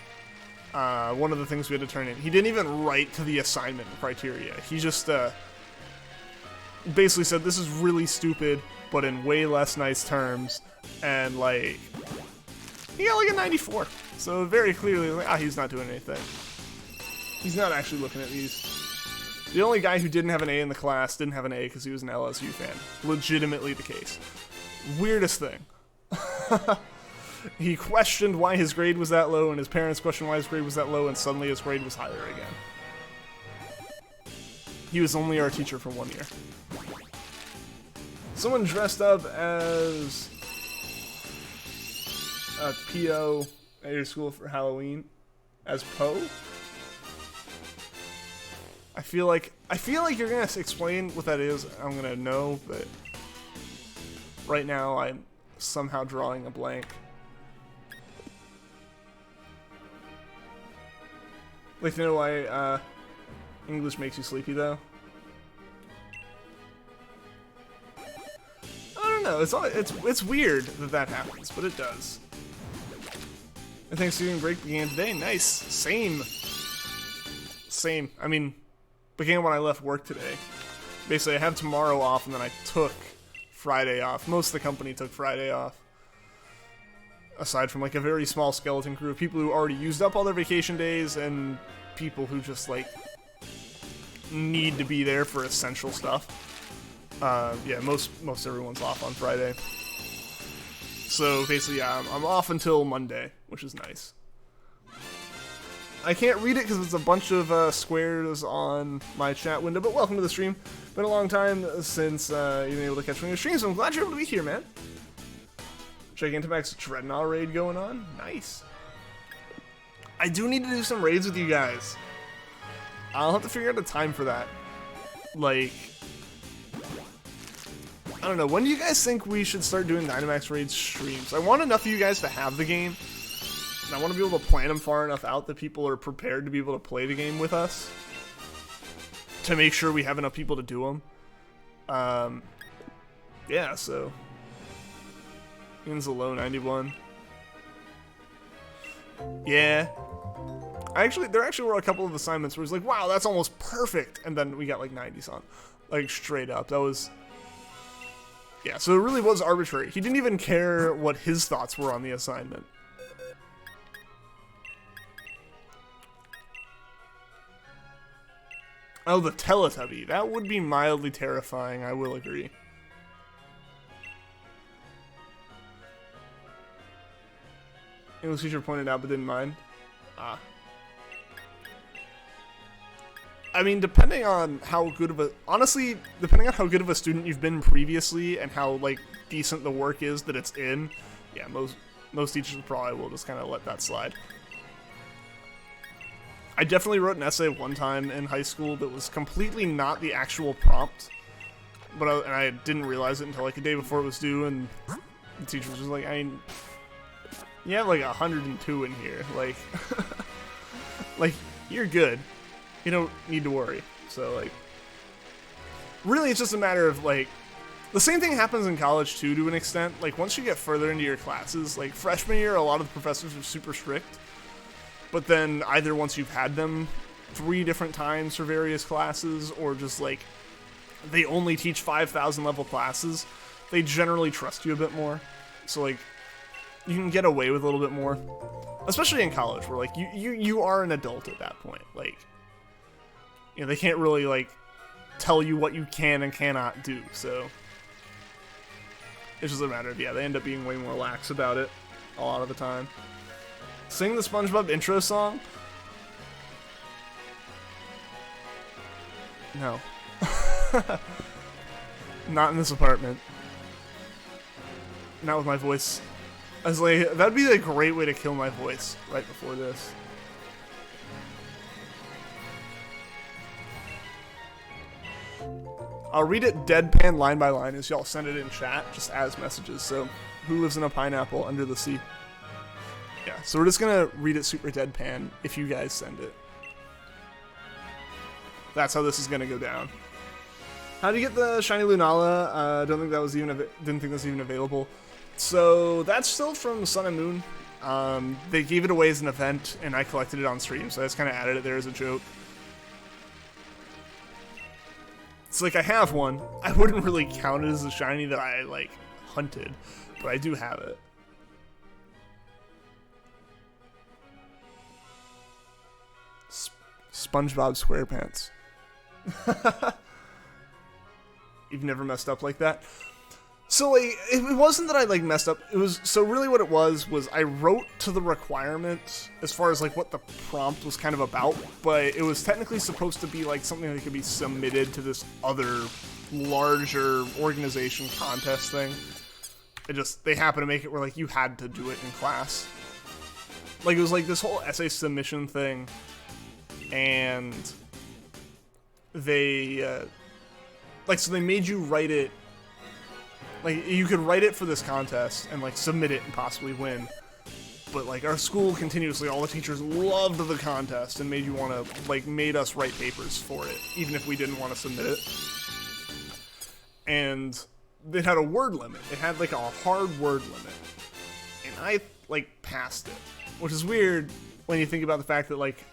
One of the things we had to turn in. He didn't even write to the assignment criteria. He just basically said, this is really stupid, but in way less nice terms. And, like, he got like a 94. So very clearly, like, he's not doing anything. He's not actually looking at these. The only guy who didn't have an A in the class didn't have an A because he was an LSU fan. Legitimately the case. Weirdest thing. He questioned why his grade was that low, and his parents questioned why his grade was that low, and suddenly his grade was higher again. He was only our teacher for 1 year. Someone dressed up as a PO at your school for Halloween as Poe. I feel like you're gonna explain what that is. I'm gonna know, but right now I'm somehow drawing a blank. Like to know why English makes you sleepy though? I don't know. It's weird that happens, but it does. And Thanksgiving break began today. Nice. Same. I mean, began when I left work today. Basically, I have tomorrow off, and then I took Friday off. Most of the company took Friday off. Aside from, like, a very small skeleton crew of people who already used up all their vacation days, and people who just, like, need to be there for essential stuff. Yeah, most everyone's off on Friday. So, basically, yeah, I'm off until Monday, which is nice. I can't read it because it's a bunch of squares on my chat window, but welcome to the stream. Been a long time since you've been able to catch one of your streams, so I'm glad you're able to be here, man. Gigantamax Dreadnought raid going on. Nice. I do need to do some raids with you guys. I'll have to figure out a time for that. Like, I don't know, when do you guys think we should start doing Dynamax Raid streams? I want enough of you guys to have the game, and I want to be able to plan them far enough out that people are prepared to be able to play the game with us, to make sure we have enough people to do them. Yeah, so... Ian's a low 91. Yeah. There actually were a couple of assignments where it was like, wow, that's almost perfect, and then we got like 90s on. Like, straight up. That was... Yeah, so it really was arbitrary. He didn't even care what his thoughts were on the assignment. Oh, the Teletubby. That would be mildly terrifying, I will agree. English teacher pointed out but didn't mind. Ah. I mean, depending on how good of a... Honestly, depending on how good of a student you've been previously and how, like, decent the work is that it's in, yeah, most teachers probably will just kind of let that slide. I definitely wrote an essay one time in high school that was completely not the actual prompt, but I didn't realize it until, like, a day before it was due, and the teacher was just like, you have, like, 102 in here, like... like, you're good. You don't need to worry. So, like, really it's just a matter of, like, the same thing happens in college too, to an extent. Like, once you get further into your classes, like, freshman year, a lot of the professors are super strict, but then either once you've had them 3 different times for various classes, or just, like, they only teach 5,000 level classes, they generally trust you a bit more. So, like, you can get away with a little bit more, especially in college, where, like, you are an adult at that point. Like, you know, they can't really, like, tell you what you can and cannot do, so it's just a matter of, yeah, they end up being way more lax about it a lot of the time. Sing the SpongeBob intro song? No. Not in this apartment. Not with my voice. I was like, that'd be a great way to kill my voice right before this. I'll read it deadpan line by line as y'all send it in chat, just as messages. So, who lives in a pineapple under the sea? Yeah, so we're just gonna read it super deadpan if you guys send it. That's how this is gonna go down. How do you get the shiny Lunala? Don't think that was even didn't think that was even available. So that's still from Sun and Moon. They gave it away as an event, and I collected it on stream, so I just kind of added it there as a joke. It's like, I have one. I wouldn't really count it as a shiny that I, like, hunted, but I do have it. SpongeBob SquarePants. You've never messed up like that? So, like, it wasn't that I, like, messed up. It was, so really what it was I wrote to the requirement as far as, like, what the prompt was kind of about, but it was technically supposed to be, like, something that could be submitted to this other larger organization contest thing. They happened to make it where, like, you had to do it in class. Like, it was, like, this whole essay submission thing, and they, like, so they made you write it. Like, you could write it for this contest and, like, submit it and possibly win. But, like, our school continuously, all the teachers loved the contest and made us write papers for it, even if we didn't want to submit it. And it had a word limit. It had, like, a hard word limit. And I, like, passed it. Which is weird when you think about the fact that, like,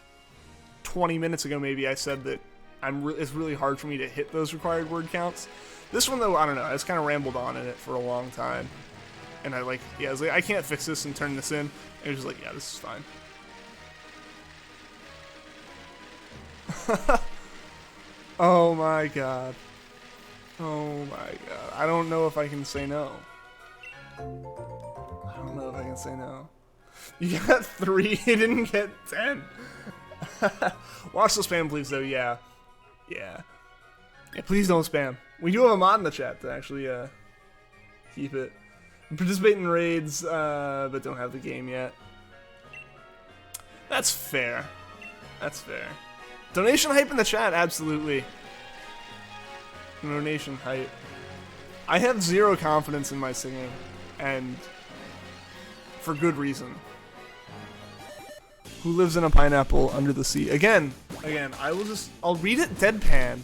20 minutes ago maybe I said that it's really hard for me to hit those required word counts. This one, though, I don't know. I just kind of rambled on in it for a long time. And I was like, I can't fix this and turn this in. And it was just like, yeah, this is fine. Oh my god. Oh my god. I don't know if I can say no. I don't know if I can say no. You got 3, you didn't get 10. Watch the spam, please, though. Yeah. Yeah, please don't spam. We do have a mod in the chat to actually keep it. Participate in raids, but don't have the game yet. That's fair. That's fair. Donation hype in the chat, absolutely. Donation hype. I have zero confidence in my singing, and for good reason. Who lives in a pineapple under the sea? Again, I'll read it deadpan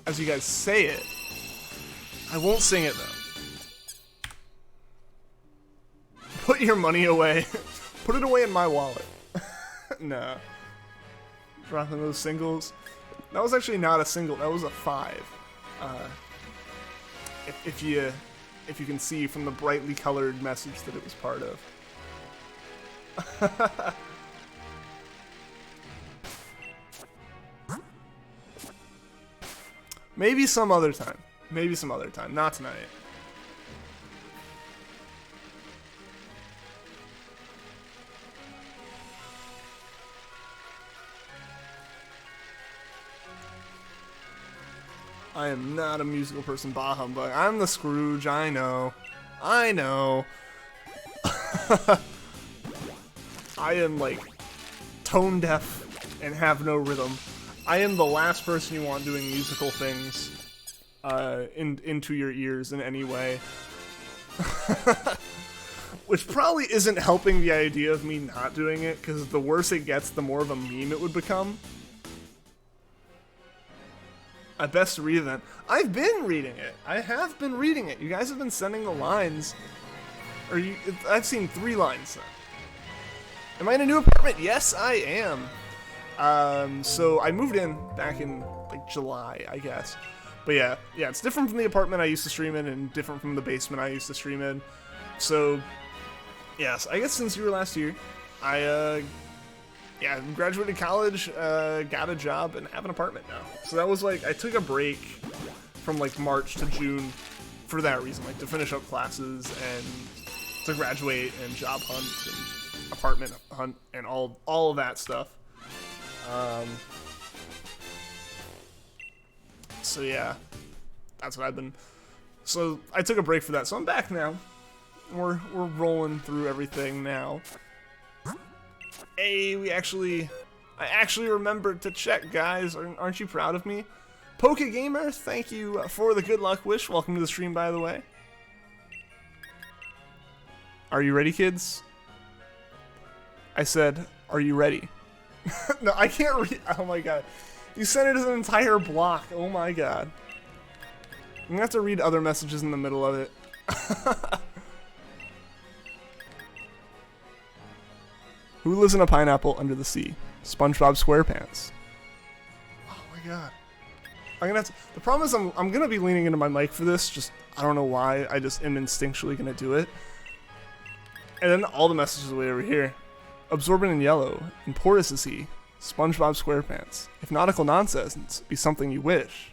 as you guys say it. I won't sing it though. Put your money away. Put it away in my wallet. Nah. Dropping those singles. That was actually not a single, that was a 5. If you can see from the brightly colored message that it was part of. Maybe some other time. Maybe some other time. Not tonight. I am not a musical person, bah humbug. I'm the Scrooge, I know. I know. I am, like, tone deaf and have no rhythm. I am the last person you want doing musical things into your ears in any way. Which probably isn't helping the idea of me not doing it, because the worse it gets, the more of a meme it would become. I best read it then. I've been reading it. I have been reading it. You guys have been sending the lines. I've seen 3 lines then. Am I in a new apartment? Yes, I am. So I moved in back in like July, I guess. But yeah, it's different from the apartment I used to stream in and different from the basement I used to stream in. So yes, I guess since you were last year, I graduated college, got a job, and have an apartment now. So that was like, I took a break from like March to June for that reason, like to finish up classes and to graduate and job hunt and apartment hunt and all of that stuff. So yeah, that's what I've been. So I took a break for that, so I'm back now. We're rolling through everything now. Hey, I actually remembered to check, guys. Aren't you proud of me? Pokegamer, thank you for the good luck wish. Welcome to the stream, by the way. Are you ready, kids? I said, are you ready? No, I can't read. Oh my god. You sent it as an entire block. Oh my god. I'm gonna have to read other messages in the middle of it. Who lives in a pineapple under the sea? SpongeBob SquarePants. Oh my god. I'm gonna have to, the problem is I'm gonna be leaning into my mic for this, just, I don't know why, I just am instinctually gonna do it. And then all the messages are way over here. Absorbent and yellow, and porous is he, SpongeBob SquarePants. If nautical nonsense be something you wish.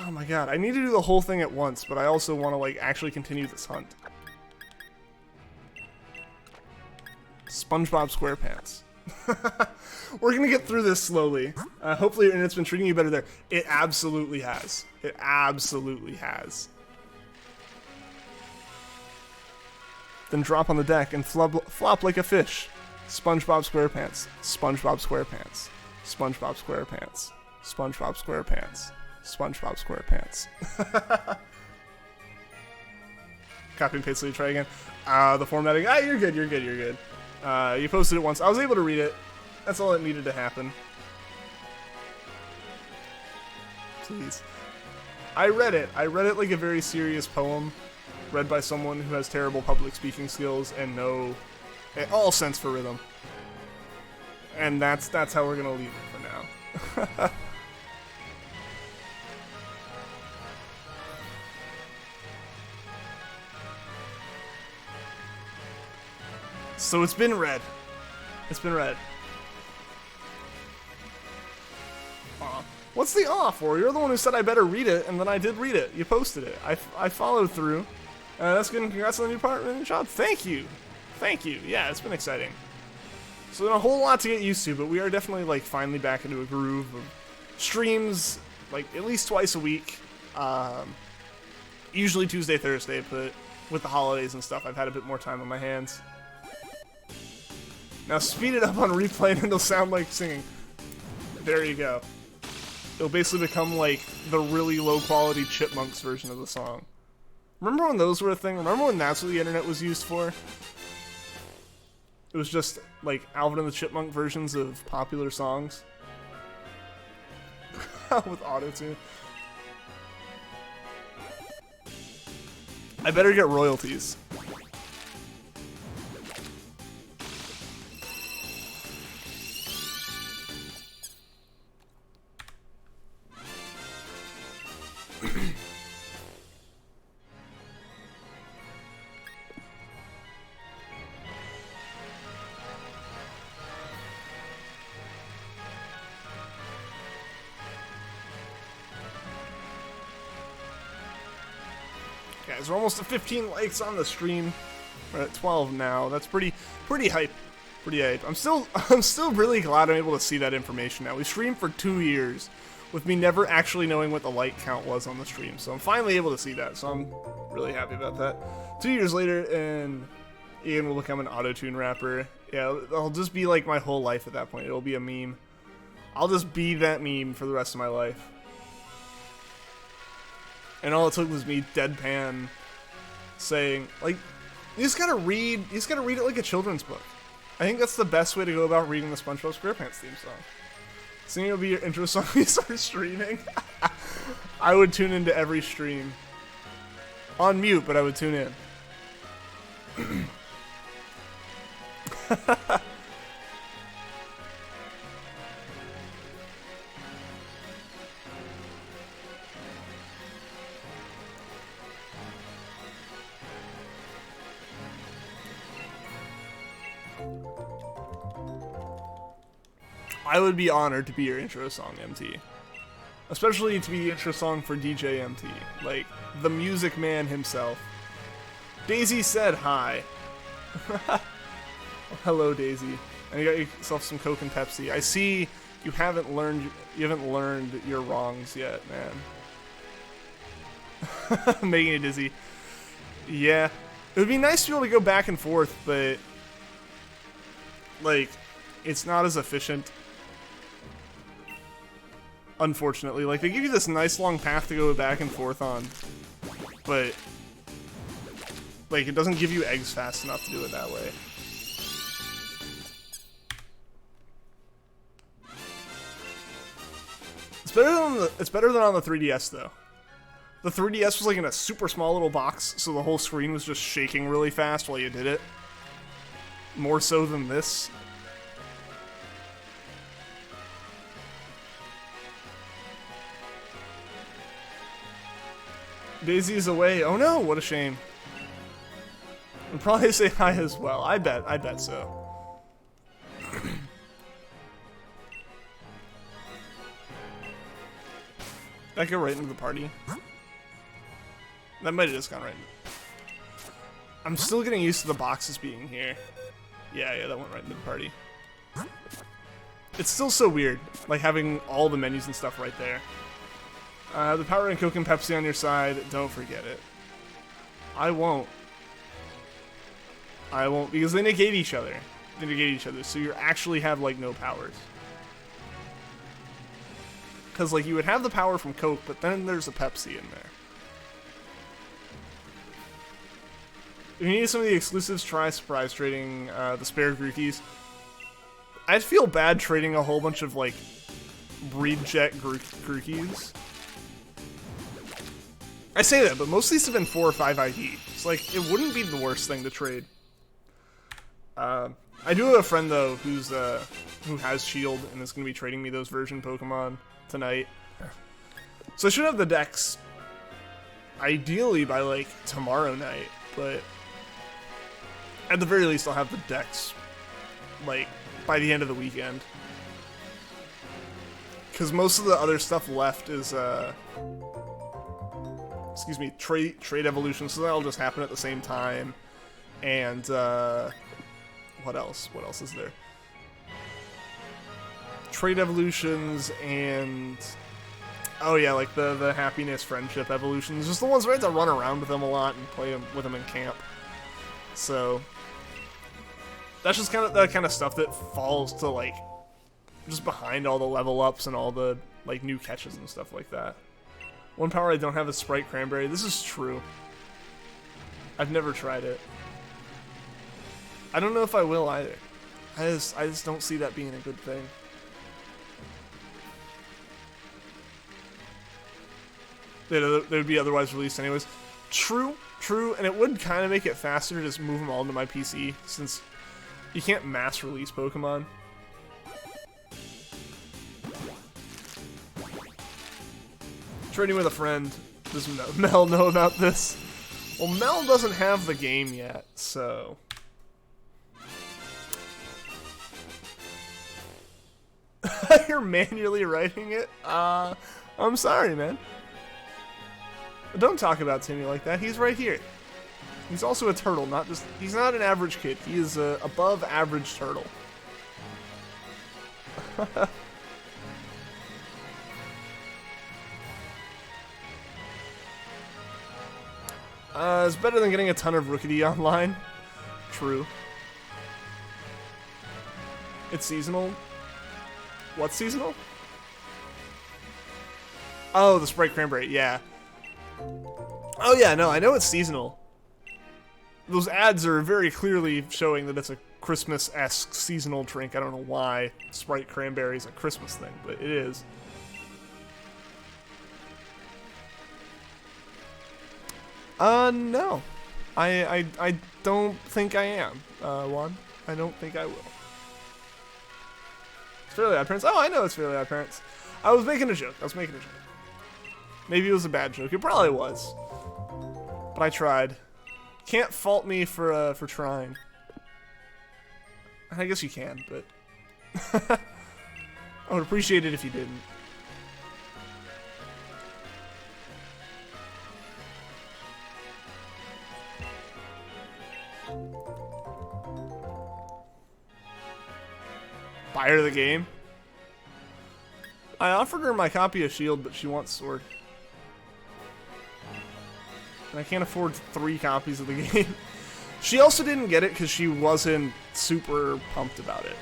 Oh my god, I need to do the whole thing at once, but I also want to like actually continue this hunt. SpongeBob SquarePants. We're gonna get through this slowly. Hopefully, and it's been treating you better there. It absolutely has. It absolutely has. Then drop on the deck and flop like a fish. SpongeBob SquarePants. SpongeBob SquarePants. SpongeBob SquarePants. SpongeBob SquarePants. SpongeBob SquarePants. Copy and paste so you try again. The formatting. Ah, you're good, you're good, you're good. You posted it once. I was able to read it. That's all that needed to happen. Please. I read it. I read it like a very serious poem, read by someone who has terrible public speaking skills and all sense for rhythm. And that's how we're gonna leave it for now. So it's been read. It's been read. Aw. What's the aw for? You're the one who said I better read it, and then I did read it. You posted it. I followed through. That's good. Congrats on the new apartment and job. Thank you. Thank you. Yeah, it's been exciting. So there's a whole lot to get used to, but we are definitely like finally back into a groove of streams, like at least twice a week. Usually Tuesday, Thursday, but with the holidays and stuff, I've had a bit more time on my hands. Now speed it up on replay and it'll sound like singing. There you go. It'll basically become like the really low quality Chipmunks version of the song. Remember when those were a thing? Remember when that's what the internet was used for? It was just, like, Alvin and the Chipmunk versions of popular songs. With autotune. I better get royalties. Guys, we're almost at 15 likes on the stream. We're at 12 now. That's pretty hype. Pretty hype. I'm still really glad I'm able to see that information now. We streamed for 2 years with me never actually knowing what the like count was on the stream. So I'm finally able to see that. So I'm really happy about that. 2 years later, and Ian will become an auto-tune rapper. Yeah, it'll just be like my whole life at that point. It'll be a meme. I'll just be that meme for the rest of my life. And all it took was me deadpan saying, like, you just gotta read it like a children's book. I think that's the best way to go about reading the SpongeBob SquarePants theme song. Singing will be your intro song when you start streaming. I would tune into every stream. On mute, but I would tune in. I would be honored to be your intro song, MT. Especially to be the intro song for DJ MT. Like, the music man himself. Daisy said hi. Hello, Daisy. And you got yourself some Coke and Pepsi. I see you haven't learned your wrongs yet, man. Making it dizzy. Yeah. It would be nice to be able to go back and forth, but like, it's not as efficient. Unfortunately, like, they give you this nice long path to go back and forth on, but like, it doesn't give you eggs fast enough to do it that way. It's better than on the 3DS though. The 3DS was like in a super small little box, so the whole screen was just shaking really fast while you did it. More so than this. Daisy's away. Oh no, what a shame. I'll probably say hi as well. I bet so. That go right into the party? That might have just gone right into... I'm still getting used to the boxes being here. Yeah, that went right into the party. It's still so weird, like having all the menus and stuff right there. The Power and Coke and Pepsi on your side, don't forget it. I won't, because they negate each other. So you actually have, like, no powers. Because, like, you would have the power from Coke, but then there's a Pepsi in there. If you need some of the exclusives, try surprise trading the spare Grookeys. I'd feel bad trading a whole bunch of, like, breed jet Grookeys. I say that, but most of these have been 4 or 5 ID. It's like, it wouldn't be the worst thing to trade. I do have a friend, though, who has Shield and is going to be trading me those version Pokemon tonight. So I should have the decks, ideally, by, like, tomorrow night, but at the very least, I'll have the decks, like, by the end of the weekend. Because most of the other stuff left is, excuse me, trade evolution, so that'll just happen at the same time. And, what else? What else is there? Trade evolutions and... Oh yeah, like the happiness, friendship evolutions. Just the ones where I have to run around with them a lot and play with them in camp. So... that's just kind of the kind of stuff that falls to, like, just behind all the level ups and all the, like, new catches and stuff like that. One power I don't have is Sprite Cranberry. This is true. I've never tried it. I don't know if I will either. I just don't see that being a good thing. They would be otherwise released anyways. True, and it would kind of make it faster to just move them all into my PC, since you can't mass release Pokemon. Trading with a friend. Does Mel know about this? Well, Mel doesn't have the game yet, so... You're manually writing it? I'm sorry, man. Don't talk about Timmy like that. He's right here. He's also a turtle, not just... He's not an average kid. He is a above average turtle. It's better than getting a ton of Grookey online. True. It's seasonal. What's seasonal? Oh, the Sprite Cranberry, yeah. Oh yeah, no, I know it's seasonal. Those ads are very clearly showing that it's a Christmas-esque seasonal drink. I don't know why Sprite Cranberry is a Christmas thing, but it is. No. I don't think I am, Juan. I don't think I will. It's Fairly Odd Parents. Oh, I know it's Fairly Odd Parents. I was making a joke. Maybe it was a bad joke. It probably was. But I tried. Can't fault me for trying. I guess you can, but... I would appreciate it if you didn't. Buy her the game? I offered her my copy of Shield, but she wants Sword. And I can't afford 3 copies of the game. She also didn't get it because she wasn't super pumped about it.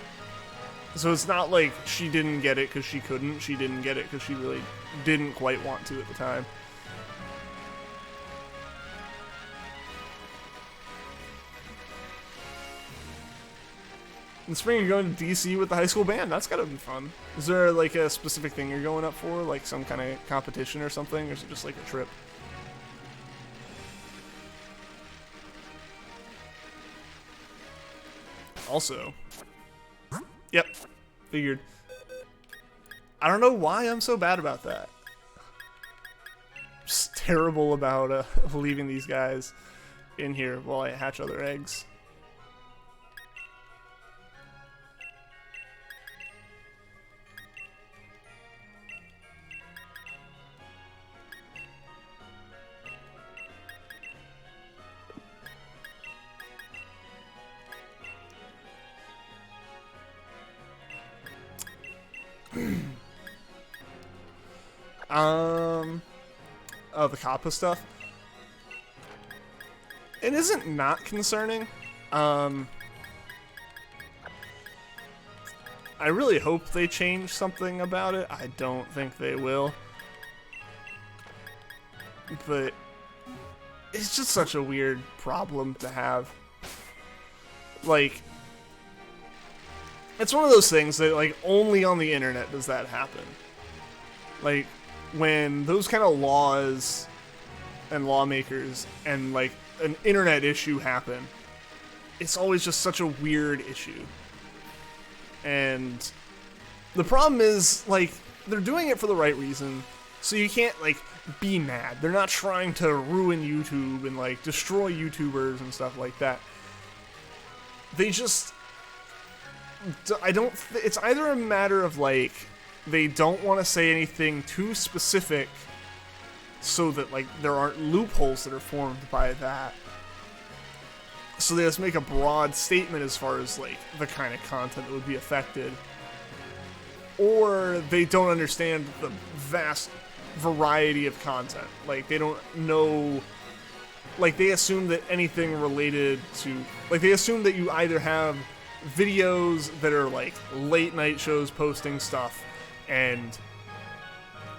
So it's not like she didn't get it because she couldn't. She didn't get it because she really didn't quite want to at the time. In spring, you're going to DC with the high school band. That's gotta be fun. Is there like a specific thing you're going up for? Like some kind of competition or something? Or is it just like a trip? Also, yep, figured. I don't know why I'm so bad about that. Just terrible about leaving these guys in here while I hatch other eggs. Oh, the Kappa stuff. It isn't not concerning. I really hope they change something about it. I don't think they will. But it's just such a weird problem to have. Like, it's one of those things that, like, only on the internet does that happen. Like, when those kind of laws and lawmakers and, like, an internet issue happen, it's always just such a weird issue. And the problem is, like, they're doing it for the right reason, so you can't, like, be mad. They're not trying to ruin YouTube and, like, destroy YouTubers and stuff like that. They just... it's either a matter of, like, they don't want to say anything too specific so that, like, there aren't loopholes that are formed by that. So they just make a broad statement as far as, like, the kind of content that would be affected. Or they don't understand the vast variety of content. Like, they don't know... Like, they assume that anything related to... Like, they assume that you either have videos that are, like, late night shows posting stuff, and,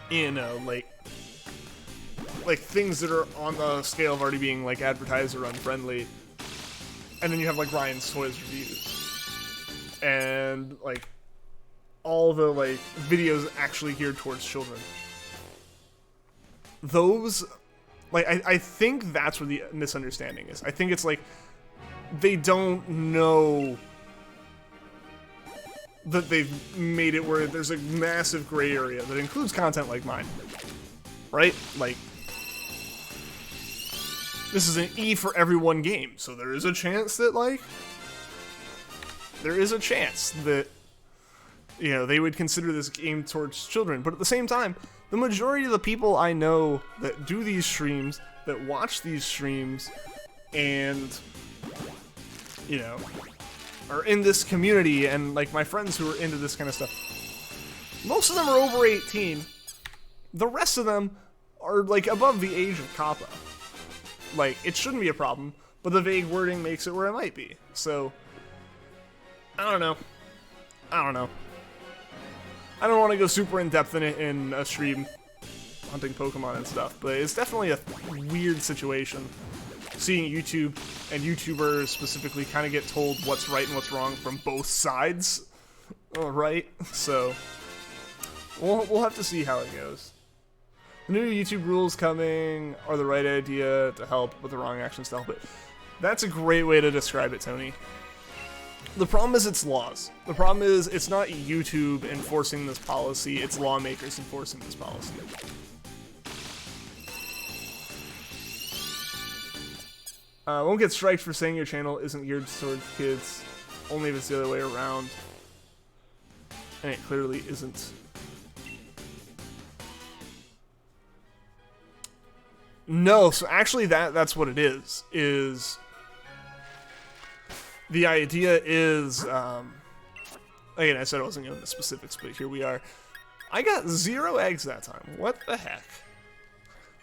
you know, like, like things that are on the scale of already being like advertised or unfriendly, and then you have like Ryan's Toys reviews, and like all the like videos actually geared towards children. Those, like, I think that's where the misunderstanding is. I think it's like they don't know that they've made it where there's a massive gray area that includes content like mine, right? Like, this is an E for everyone game, so there is a chance that, like, you know, they would consider this game towards children. But at the same time, the majority of the people I know that do these streams, that watch these streams, and, you know, are in this community, and like my friends who are into this kind of stuff, most of them are over 18. The rest of them are like above the age of Kappa. Like, it shouldn't be a problem, but the vague wording makes it where it might be. So, I don't know. I don't want to go super in depth in it in a stream hunting Pokemon and stuff, but it's definitely a weird situation seeing YouTube and YouTubers specifically kind of get told what's right and what's wrong from both sides. Right? So, we'll have to see how it goes. The new YouTube rules coming are the right idea to help, but the wrong actions to help it. That's a great way to describe it, Tony. The problem is it's laws. The problem is it's not YouTube enforcing this policy, it's lawmakers enforcing this policy. Won't get striked for saying your channel isn't geared towards kids, only if it's the other way around. And it clearly isn't. No, so actually that's what it is the idea is, again, I said I wasn't going into specifics, but here we are. I got 0 eggs that time. What the heck?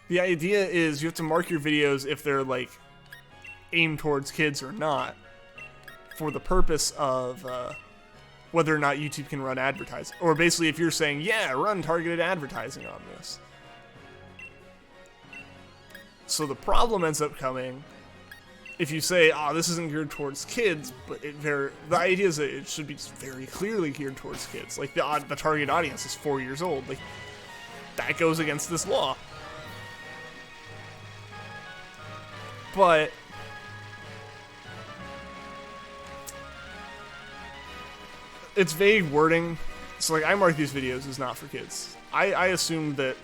The idea is you have to mark your videos if they're, like, aimed towards kids or not, for the purpose of whether or not YouTube can run advertising. Or basically if you're saying, yeah, run targeted advertising on this. So the problem ends up coming if you say, oh, this isn't geared towards kids, but the idea is that it should be very clearly geared towards kids. Like, the target audience is 4 years old. Like, that goes against this law. But it's vague wording. So, like, I mark these videos as not for kids. I assume that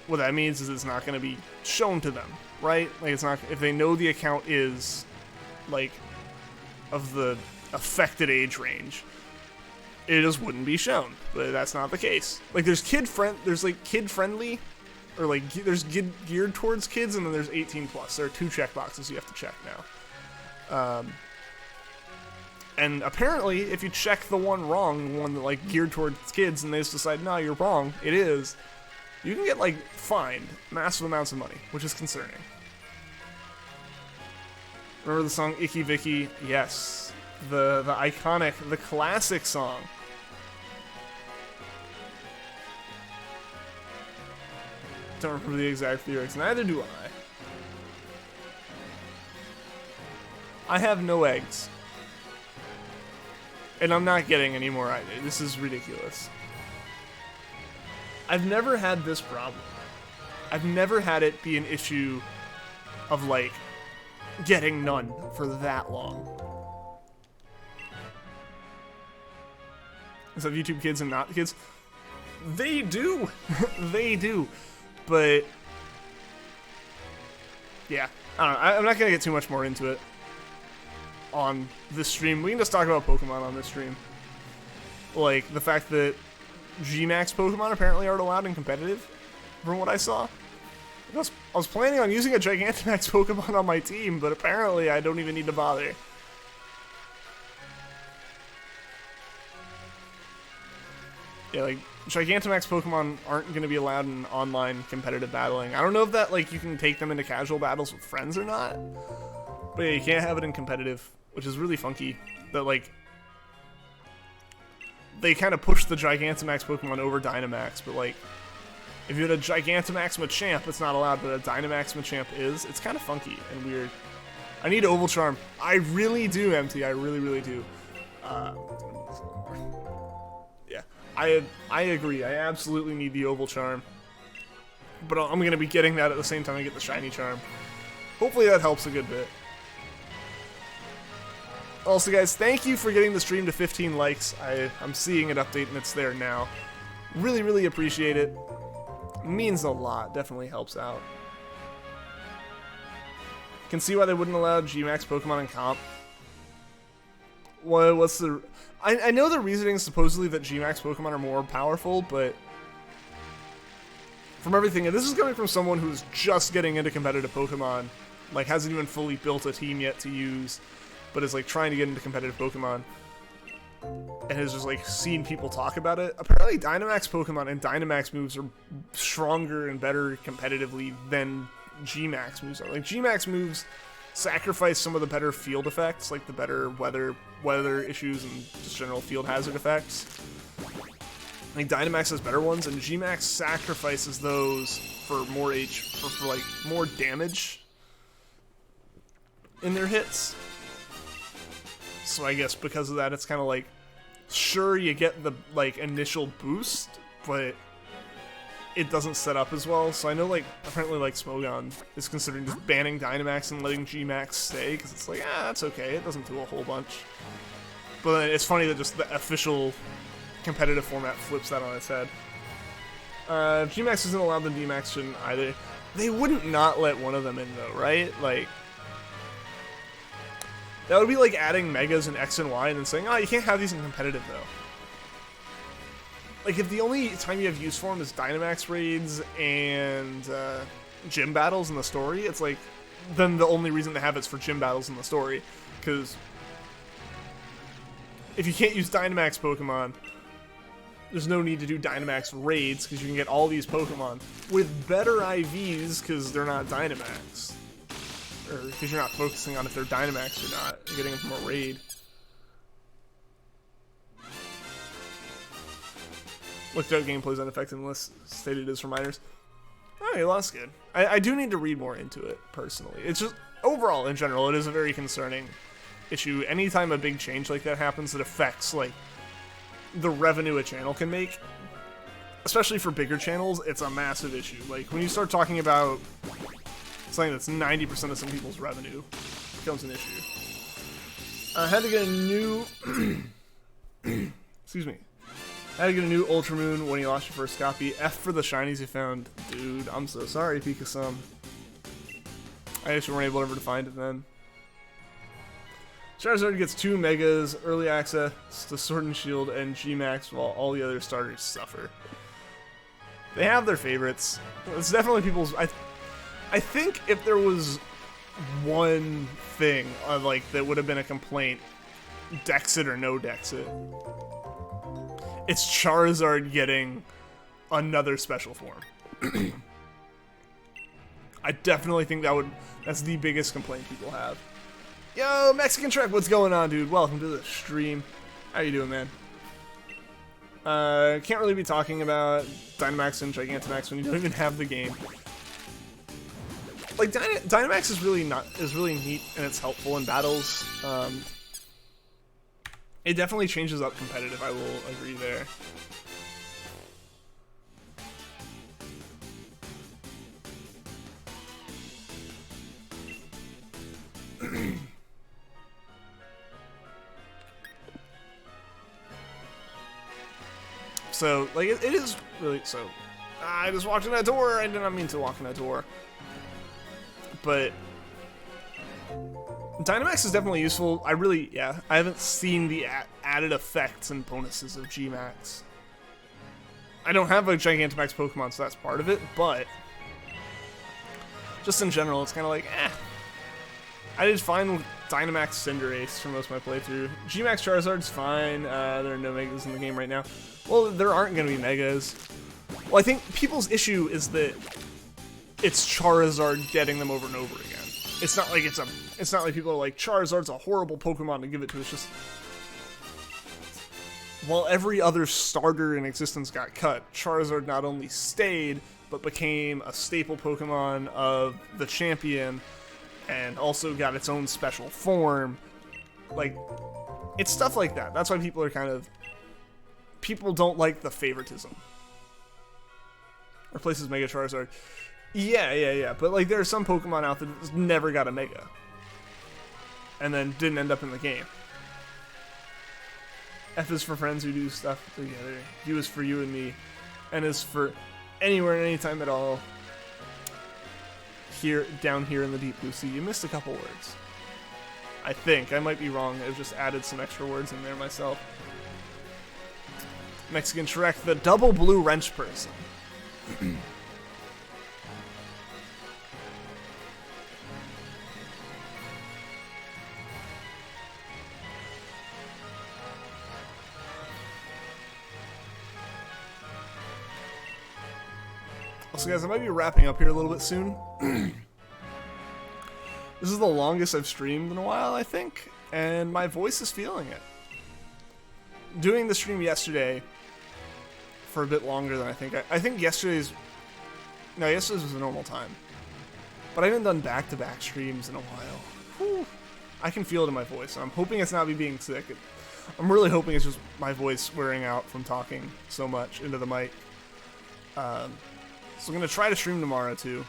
what that means is it's not going to be shown to them, right? Like, it's not, if they know the account is, like, of the affected age range, it just wouldn't be shown. But that's not the case. Like, there's like kid-friendly, or like there's geared towards kids, and then there's 18 plus. There are 2 checkboxes you have to check now. And apparently, if you check the one wrong, the one that like geared towards kids, and they just decide, no, you're wrong, it is, you can get like fined massive amounts of money, which is concerning. Remember the song Icky Vicky? Yes. The iconic, the classic song. Don't remember the exact lyrics, neither do I. I have no eggs. And I'm not getting any more either. This is ridiculous. I've never had this problem. I've never had it be an issue of, like, getting none for that long. Is that YouTube kids and not kids? They do! They do. But, yeah. I don't know. I'm not going to get too much more into it on this stream. We can just talk about Pokemon on this stream. Like, the fact that G-Max Pokemon apparently aren't allowed in competitive, from what I saw. I was planning on using a Gigantamax Pokemon on my team, but apparently I don't even need to bother. Yeah, like, Gigantamax Pokemon aren't going to be allowed in online competitive battling. I don't know if that, like, you can take them into casual battles with friends or not. But yeah, you can't have it in competitive, which is really funky. That, like, they kind of pushed the Gigantamax Pokemon over Dynamax, but, like, If you had a Gigantamax Machamp, it's not allowed, but a Dynamax Machamp is. It's kind of funky and weird. I need Oval Charm. I really do, MT. I really, really do. Yeah, I agree. I absolutely need the Oval Charm. But I'm going to be getting that at the same time I get the Shiny Charm. Hopefully that helps a good bit. Also, guys, thank you for getting the stream to 15 likes. I'm seeing it update, and it's there now. Really, really appreciate it. Means a lot. Definitely helps out. Can see why they wouldn't allow G-Max Pokemon in comp. What's the... I know the reasoning is supposedly that G-Max Pokemon are more powerful, but... From everything, and this is coming from someone who's just getting into competitive Pokemon, like hasn't even fully built a team yet to use, but is like trying to get into competitive Pokemon, and has just like seen people talk about it. Apparently Dynamax Pokemon and Dynamax moves are stronger and better competitively than G-Max moves are. Like G-Max moves sacrifice some of the better field effects, like the better weather issues and just general field hazard effects. I think Dynamax has better ones, and G-Max sacrifices those for more for like more damage in their hits. So I guess because of that, it's kind of like, sure, you get the like initial boost, but it doesn't set up as well. So I know like apparently like Smogon is considering just banning Dynamax and letting G-Max stay, because it's like, that's okay, it doesn't do a whole bunch. But then it's funny that just the official competitive format flips that on its head. G-Max isn't allowed, the D-Max shouldn't either. They wouldn't not let one of them in though, right? Like, that would be like adding Megas in X and Y and then saying, oh, you can't have these in competitive though. Like, if the only time you have use for them is Dynamax raids and gym battles in the story, it's like, then the only reason to have it's for gym battles in the story. Because if you can't use Dynamax Pokemon, there's no need to do Dynamax raids, because you can get all these Pokemon with better IVs because they're not Dynamax. Or because you're not focusing on if they're Dynamax or not. You're getting them from a raid. Looked out gameplay's unaffected unless stated as for minors. Alright, well, that's good. I do need to read more into it, personally. It's just, overall, in general, it is a very concerning issue. Anytime a big change like that happens, it affects, like, the revenue a channel can make. Especially for bigger channels, it's a massive issue. Like, when you start talking about something that's 90% of some people's revenue, it becomes an issue. I had to get a new... Excuse me. I had to get a new Ultra Moon when you lost your first copy. F for the shinies you found. Dude, I'm so sorry, Pika-some. I guess you weren't able ever to find it then. Charizard gets 2 Megas, early access to Sword and Shield, and G-Max, while all the other starters suffer. They have their favorites. It's definitely people's... I think if there was one thing like that would have been a complaint, Dex it or no Dex it, it's Charizard getting another special form. I definitely think that's the biggest complaint people have. Yo, Mexican Trek, what's going on, dude? Welcome to the stream. How you doing, man? Can't really be talking about Dynamax and Gigantamax when you don't even have the game. Like, Dynamax is really neat and it's helpful in battles. It definitely changes up competitive, I will agree there. So, like, it is really, so, I just walked in that door, I did not mean to walk in that door. But Dynamax is definitely useful. I haven't seen the added effects and bonuses of G-Max. I don't have a Gigantamax Pokemon, so that's part of it, but just in general, it's kind of like, I did fine with Dynamax Cinderace for most of my playthrough. G-Max Charizard's fine. There are no Megas in the game right now. Well, there aren't going to be Megas. Well, I think people's issue is that it's Charizard getting them over and over again. It's not like people are like, Charizard's a horrible Pokemon to give it to. It's just while every other starter in existence got cut, Charizard not only stayed, but became a staple Pokemon of the champion, and also got its own special form. Like, it's stuff like that. That's why people are kind of... People don't like the favoritism. Replaces Mega Charizard. Yeah. But, like, there are some Pokemon out there that never got a Mega. And then didn't end up in the game. F is for friends who do stuff together. U is for you and me. N is for anywhere and anytime at all. Here, down here in the deep blue sea. You missed a couple words. I think. I might be wrong. I've just added some extra words in there myself. Mexican Shrek, the double blue wrench person. Also, guys, I might be wrapping up here a little bit soon. This is the longest I've streamed in a while, I think, and my voice is feeling it. Doing the stream yesterday for a bit longer than I think. I think yesterday's was a normal time. But I haven't done back-to-back streams in a while. Whew. I can feel it in my voice. I'm hoping it's not me being sick. I'm really hoping it's just my voice wearing out from talking so much into the mic. So I'm going to try to stream tomorrow, too.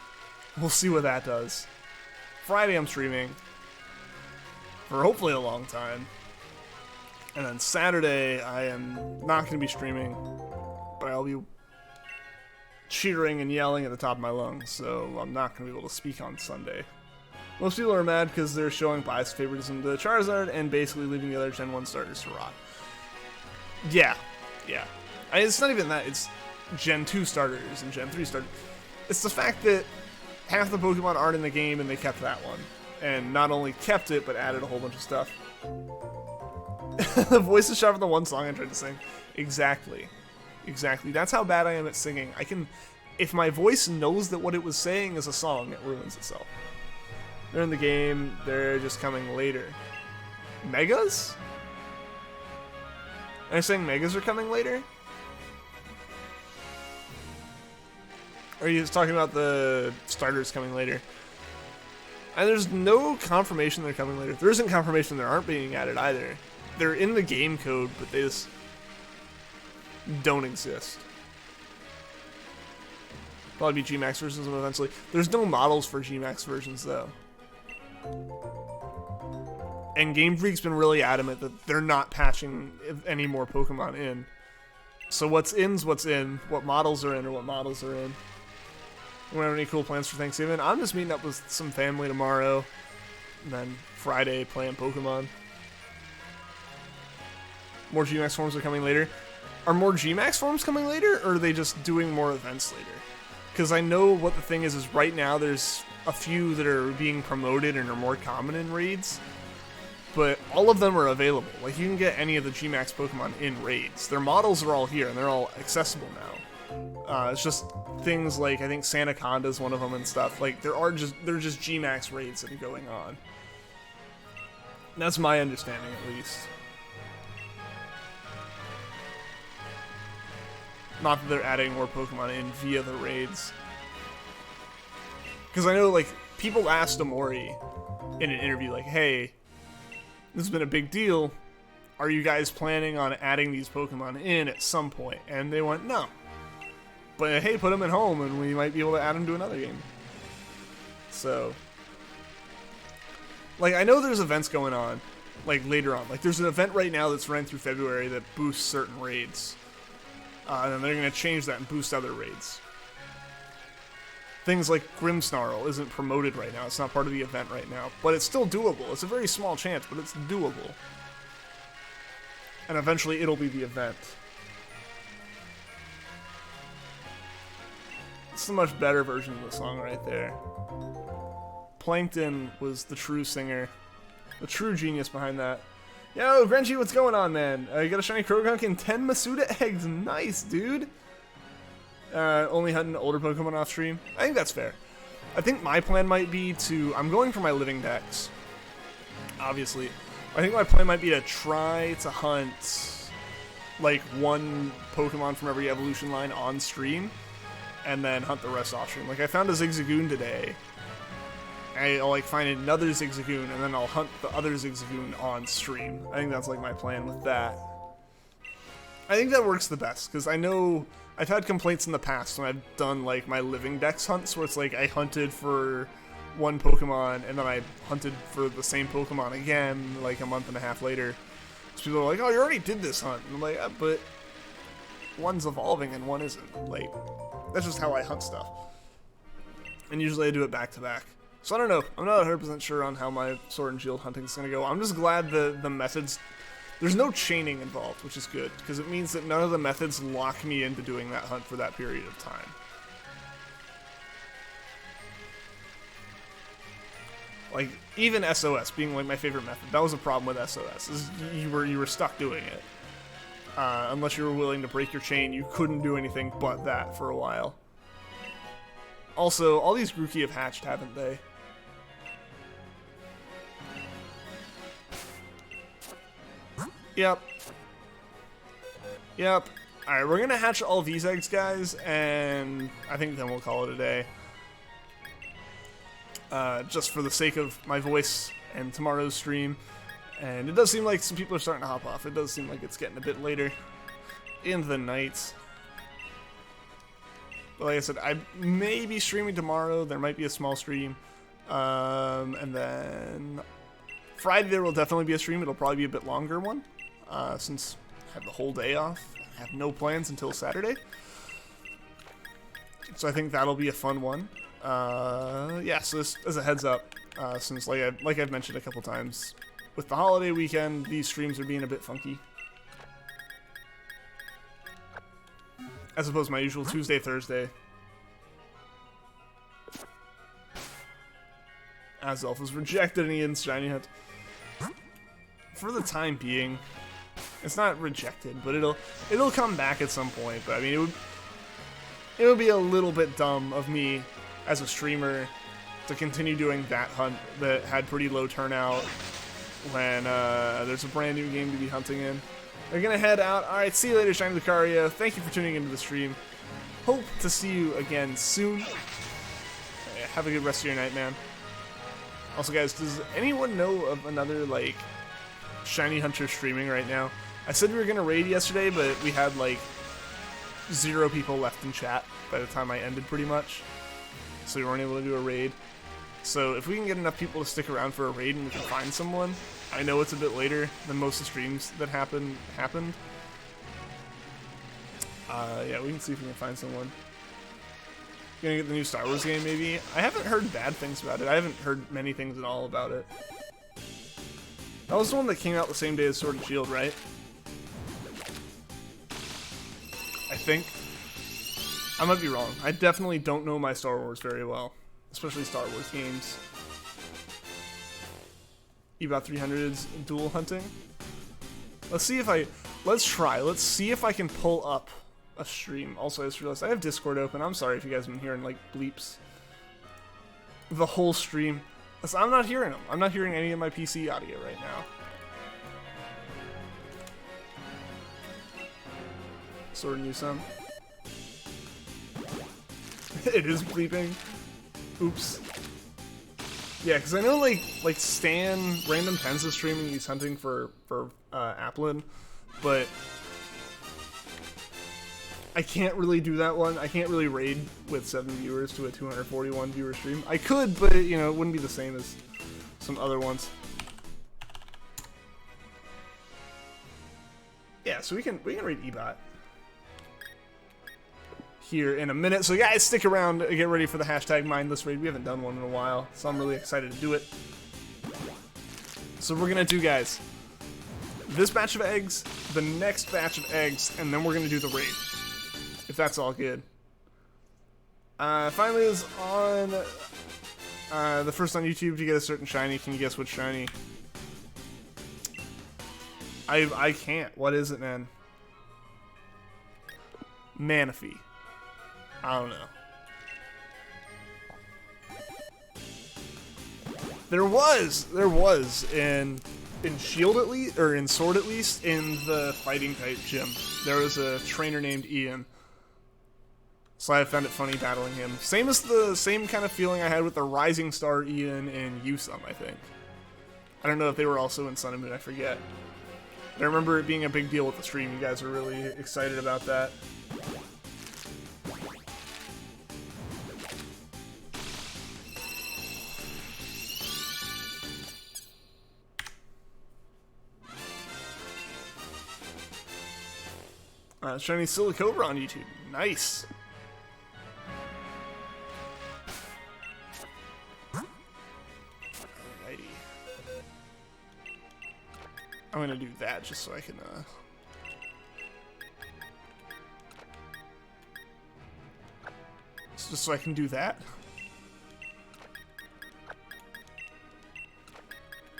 We'll see what that does. Friday I'm streaming for hopefully a long time. And then Saturday I am not going to be streaming, but I'll be cheering and yelling at the top of my lungs, so I'm not going to be able to speak on Sunday. Most people are mad because they're showing biased favoritism to Charizard and basically leaving the other Gen 1 starters to rot. Yeah. It's not even that, it's Gen 2 starters and Gen 3 starters. It's the fact that half the Pokemon aren't in the game and they kept that one. And not only kept it, but added a whole bunch of stuff. The voice is shot for the one song I tried to sing. Exactly. That's how bad I am at singing. If my voice knows that what it was saying is a song, it ruins itself. They're in the game, they're just coming later. Megas? Are you saying Megas are coming later? Or are you just talking about the starters coming later? And there's no confirmation they're coming later. There isn't confirmation they aren't being added either. They're in the game code, but they just don't exist. Probably be G-Max versions of them eventually. There's no models for G-Max versions, though. And Game Freak's been really adamant that they're not patching any more Pokemon in. So what's in's what's in. What models are in or what models are in. You want to have any cool plans for Thanksgiving? I'm just meeting up with some family tomorrow. And then Friday playing Pokemon. More G-Max forms are coming later. Are more G-Max forms coming later, or are they just doing more events later? Because I know what the thing is right now there's a few that are being promoted and are more common in raids. But all of them are available. Like, you can get any of the G-Max Pokemon in raids. Their models are all here, and they're all accessible now. It's just things like, I think Sandaconda's one of them and stuff. Like, they're just G-Max raids that are going on. That's my understanding, at least. Not that they're adding more Pokemon in via the raids. Because I know, like, people asked Amori in an interview, like, hey, this has been a big deal. Are you guys planning on adding these Pokemon in at some point? And they went, no. But hey, put them at home and we might be able to add them to another game. So, like, I know there's events going on, like, later on. Like, there's an event right now that's running through February that boosts certain raids. And then they're going to change that and boost other raids. Things like Grimmsnarl isn't promoted right now. It's not part of the event right now. But it's still doable. It's a very small chance, but it's doable. And eventually it'll be the event. It's a much better version of the song right there. Plankton was the true singer. The true genius behind that. Yo, Grenji, what's going on, man? You got a shiny Croagunk and 10 Masuda eggs. Nice, dude. Only hunting older Pokemon off stream. I think that's fair. I think my plan might be to... I'm going for my living dex. Obviously. I think my plan might be to try to hunt like one Pokemon from every evolution line on stream, and then hunt the rest off stream. Like I found a Zigzagoon today. I'll like find another Zigzagoon, and then I'll hunt the other Zigzagoon on stream. I think that's like my plan with that. I think that works the best, because I know I've had complaints in the past when I've done like my living dex hunts, where it's like I hunted for one Pokemon, and then I hunted for the same Pokemon again, like a month and a half later. So people are like, oh, you already did this hunt. And I'm like, but one's evolving and one isn't. Like, that's just how I hunt stuff. And usually I do it back to back. So I don't know. I'm not 100% sure on how my Sword and Shield hunting is going to go. I'm just glad the methods... There's no chaining involved, which is good, because it means that none of the methods lock me into doing that hunt for that period of time. Like, even SOS being like my favorite method, that was a problem with SOS, is you were stuck doing it. Unless you were willing to break your chain, you couldn't do anything but that for a while. Also, all these Grookey have hatched, haven't they? Yep. Yep. Alright, we're gonna hatch all these eggs, guys, and I think then we'll call it a day. Just for the sake of my voice and tomorrow's stream. And it does seem like some people are starting to hop off. It does seem like it's getting a bit later in the night. But like I said, I may be streaming tomorrow. There might be a small stream. And then Friday there will definitely be a stream. It'll probably be a bit longer one. Since I have the whole day off. I have no plans until Saturday. So I think that'll be a fun one. Yeah, so this, as a heads up, since like I've mentioned a couple times, with the holiday weekend, these streams are being a bit funky. As opposed to my usual Tuesday, Thursday. Azelf was rejected in Ian's Shiny Hunt. For the time being, it's not rejected, but it'll come back at some point. But I mean, it would be a little bit dumb of me as a streamer to continue doing that hunt that had pretty low turnout when there's a brand new game to be hunting in. We're gonna head out. All right, see you later, Shiny Lucario. Thank you for tuning into the stream. Hope to see you again soon. Have a good rest of your night, man. Also, guys, does anyone know of another like Shiny Hunter streaming right now? I said we were gonna raid yesterday, but we had like 0 people left in chat by the time I ended, pretty much. So we weren't able to do a raid. So if we can get enough people to stick around for a raid and we can find someone, I know it's a bit later than most of the streams that happened. Yeah, we can see if we can find someone. Gonna get the new Star Wars game, maybe? I haven't heard bad things about it. I haven't heard many things at all about it. That was the one that came out the same day as Sword and Shield, right? I think. I might be wrong. I definitely don't know my Star Wars very well. Especially Star Wars games. About 300's dual hunting. Let's see if let's try. Let's see if I can pull up a stream. Also, I just realized I have Discord open. I'm sorry if you guys have been hearing like bleeps. The whole stream. I'm not hearing them. I'm not hearing any of my PC audio right now. Sword and some. It is bleeping. Oops. Yeah, because I know like Stan Random Tens is streaming. He's hunting for Applin, but I can't really do that one. I can't really raid with 7 viewers to a 241 viewer stream. I could, but you know, it wouldn't be the same as some other ones. Yeah, so we can raid Ebot here in a minute. So guys, stick around, get ready for the hashtag mindless raid. We haven't done one in a while, so I'm really excited to do it. So we're gonna do, guys, this batch of eggs, the next batch of eggs, and then we're gonna do the raid, if that's all good. Finally is on the first on YouTube to get a certain shiny. Can you guess which shiny? I can't. What is it, man? Manaphy. I don't know. There was in in Shield at least, or in Sword at least, in the fighting type gym. There was a trainer named Ian. So I found it funny battling him. Same kind of feeling I had with the Rising Star Ian in Yusum, I think. I don't know if they were also in Sun and Moon, I forget. I remember it being a big deal with the stream. You guys were really excited about that. Shiny Silicobra on YouTube. Nice. Alrighty. I'm gonna do that just so I can, just so I can do that.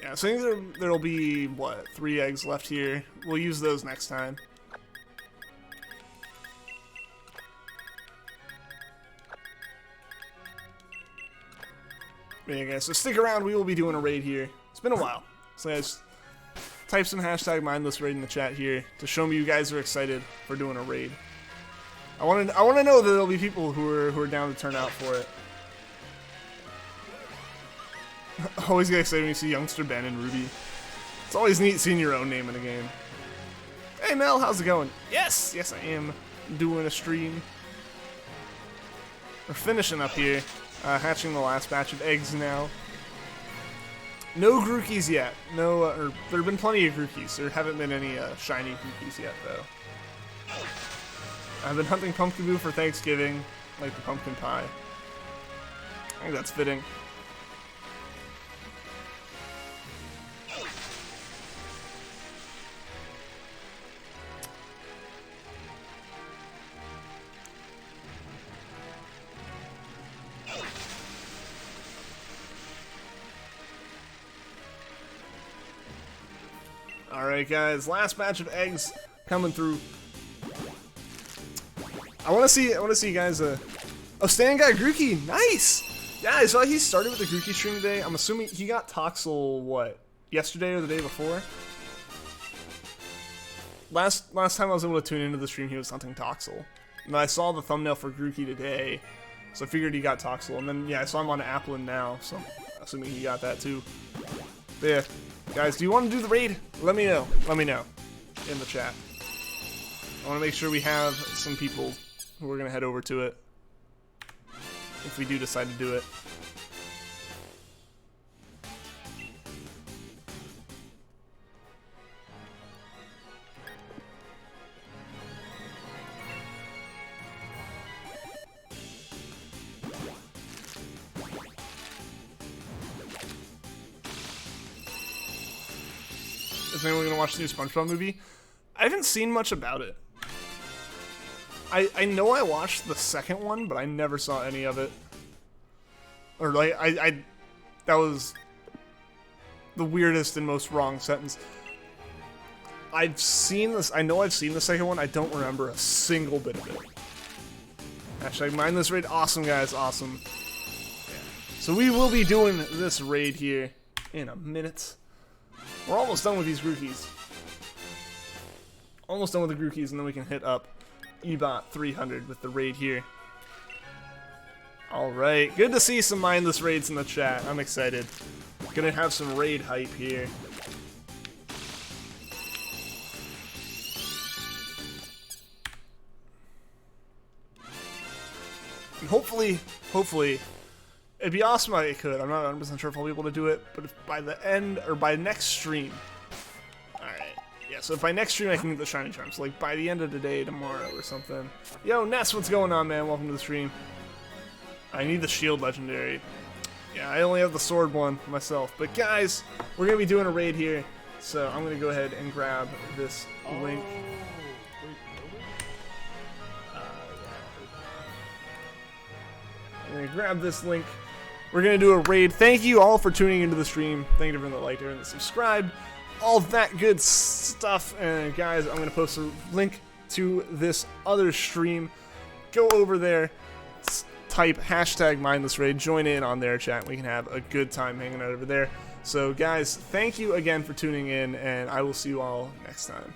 Yeah, so I think there'll be, what, 3 eggs left here. We'll use those next time. Yeah, guys, so stick around. We will be doing a raid here. It's been a while. So guys, type some hashtag mindless raid in the chat here to show me you guys are excited for doing a raid. I want to know that there'll be people who are down to turn out for it. Always get excited when you see youngster Ben and Ruby. It's always neat seeing your own name in a game. Hey Mel, how's it going? Yes, I am doing a stream. We're finishing up here. Hatching the last batch of eggs now. No Grookeys yet. No, or there have been plenty of Grookeys. There haven't been any shiny Grookeys yet, though. I've been hunting Pumpkaboo for Thanksgiving, like the pumpkin pie. I think that's fitting. Alright guys, last batch of eggs coming through. I wanna see you guys oh, Stan got Grookey, nice! Yeah, I saw he started with the Grookey stream today. I'm assuming he got Toxel, what, yesterday or the day before? Last time I was able to tune into the stream, he was hunting Toxel. And I saw the thumbnail for Grookey today, so I figured he got Toxel. And then, yeah, I saw him on Applin now, so I'm assuming he got that too. But yeah. Guys, do you want to do the raid? Let me know. Let me know in the chat. I want to make sure we have some people who are going to head over to it if we do decide to do it. Is anyone gonna watch the new SpongeBob movie? I haven't seen much about it. I know I watched the second one, but I never saw any of it. Or like that was the weirdest and most wrong sentence. I've seen this. I know I've seen the second one. I don't remember a single bit of it. Hashtag mindless raid. Awesome guys, awesome. Yeah. So we will be doing this raid here in a minute. We're almost done with these Grookeys. Almost done with the Grookeys, and then we can hit up Ebot 300 with the raid here. Alright, good to see some mindless raids in the chat. I'm excited. Gonna have some raid hype here. And hopefully, it'd be awesome if I could. I'm not 100% sure if I'll be able to do it, but if by the end, or by next stream. Alright, yeah, so if by next stream I can get the shiny charms, like by the end of the day tomorrow or something. Yo, Ness, what's going on, man? Welcome to the stream. I need the shield legendary. Yeah, I only have the sword one myself. But guys, we're going to be doing a raid here, so I'm going to go ahead and grab this link. I'm going to grab this link. We're going to do a raid. Thank you all for tuning into the stream. Thank you to everyone that liked and that subscribed. All that good stuff. And guys, I'm going to post a link to this other stream. Go over there. Type hashtag mindless raid. Join in on their chat. We can have a good time hanging out over there. So guys, thank you again for tuning in, and I will see you all next time.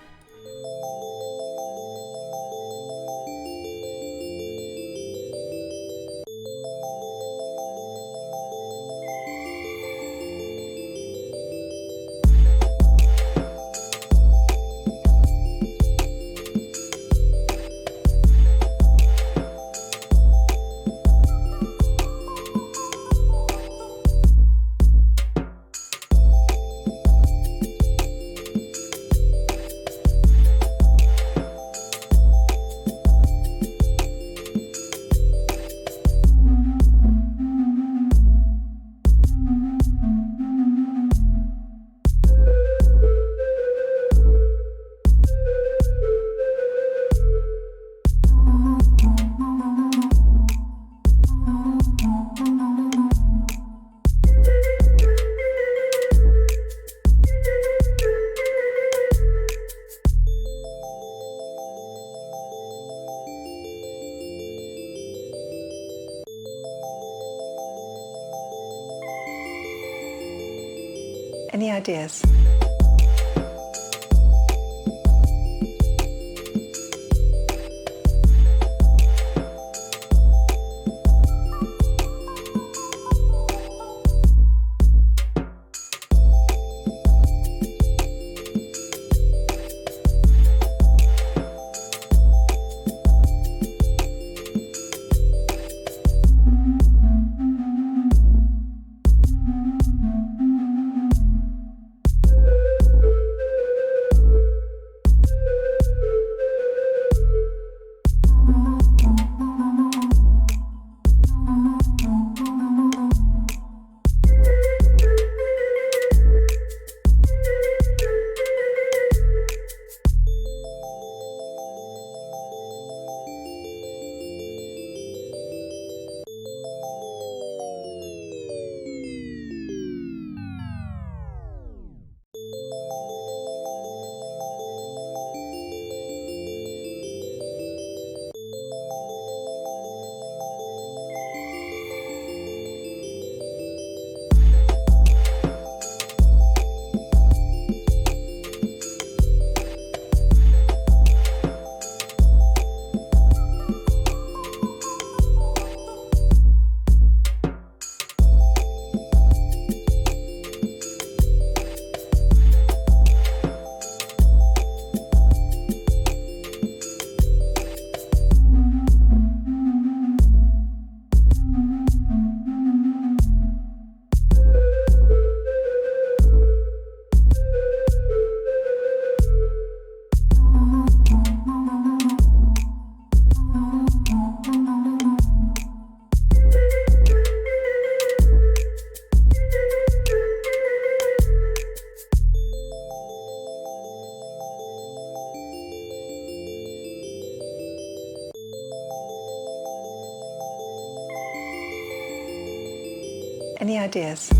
Any ideas? Any ideas?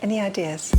Any ideas?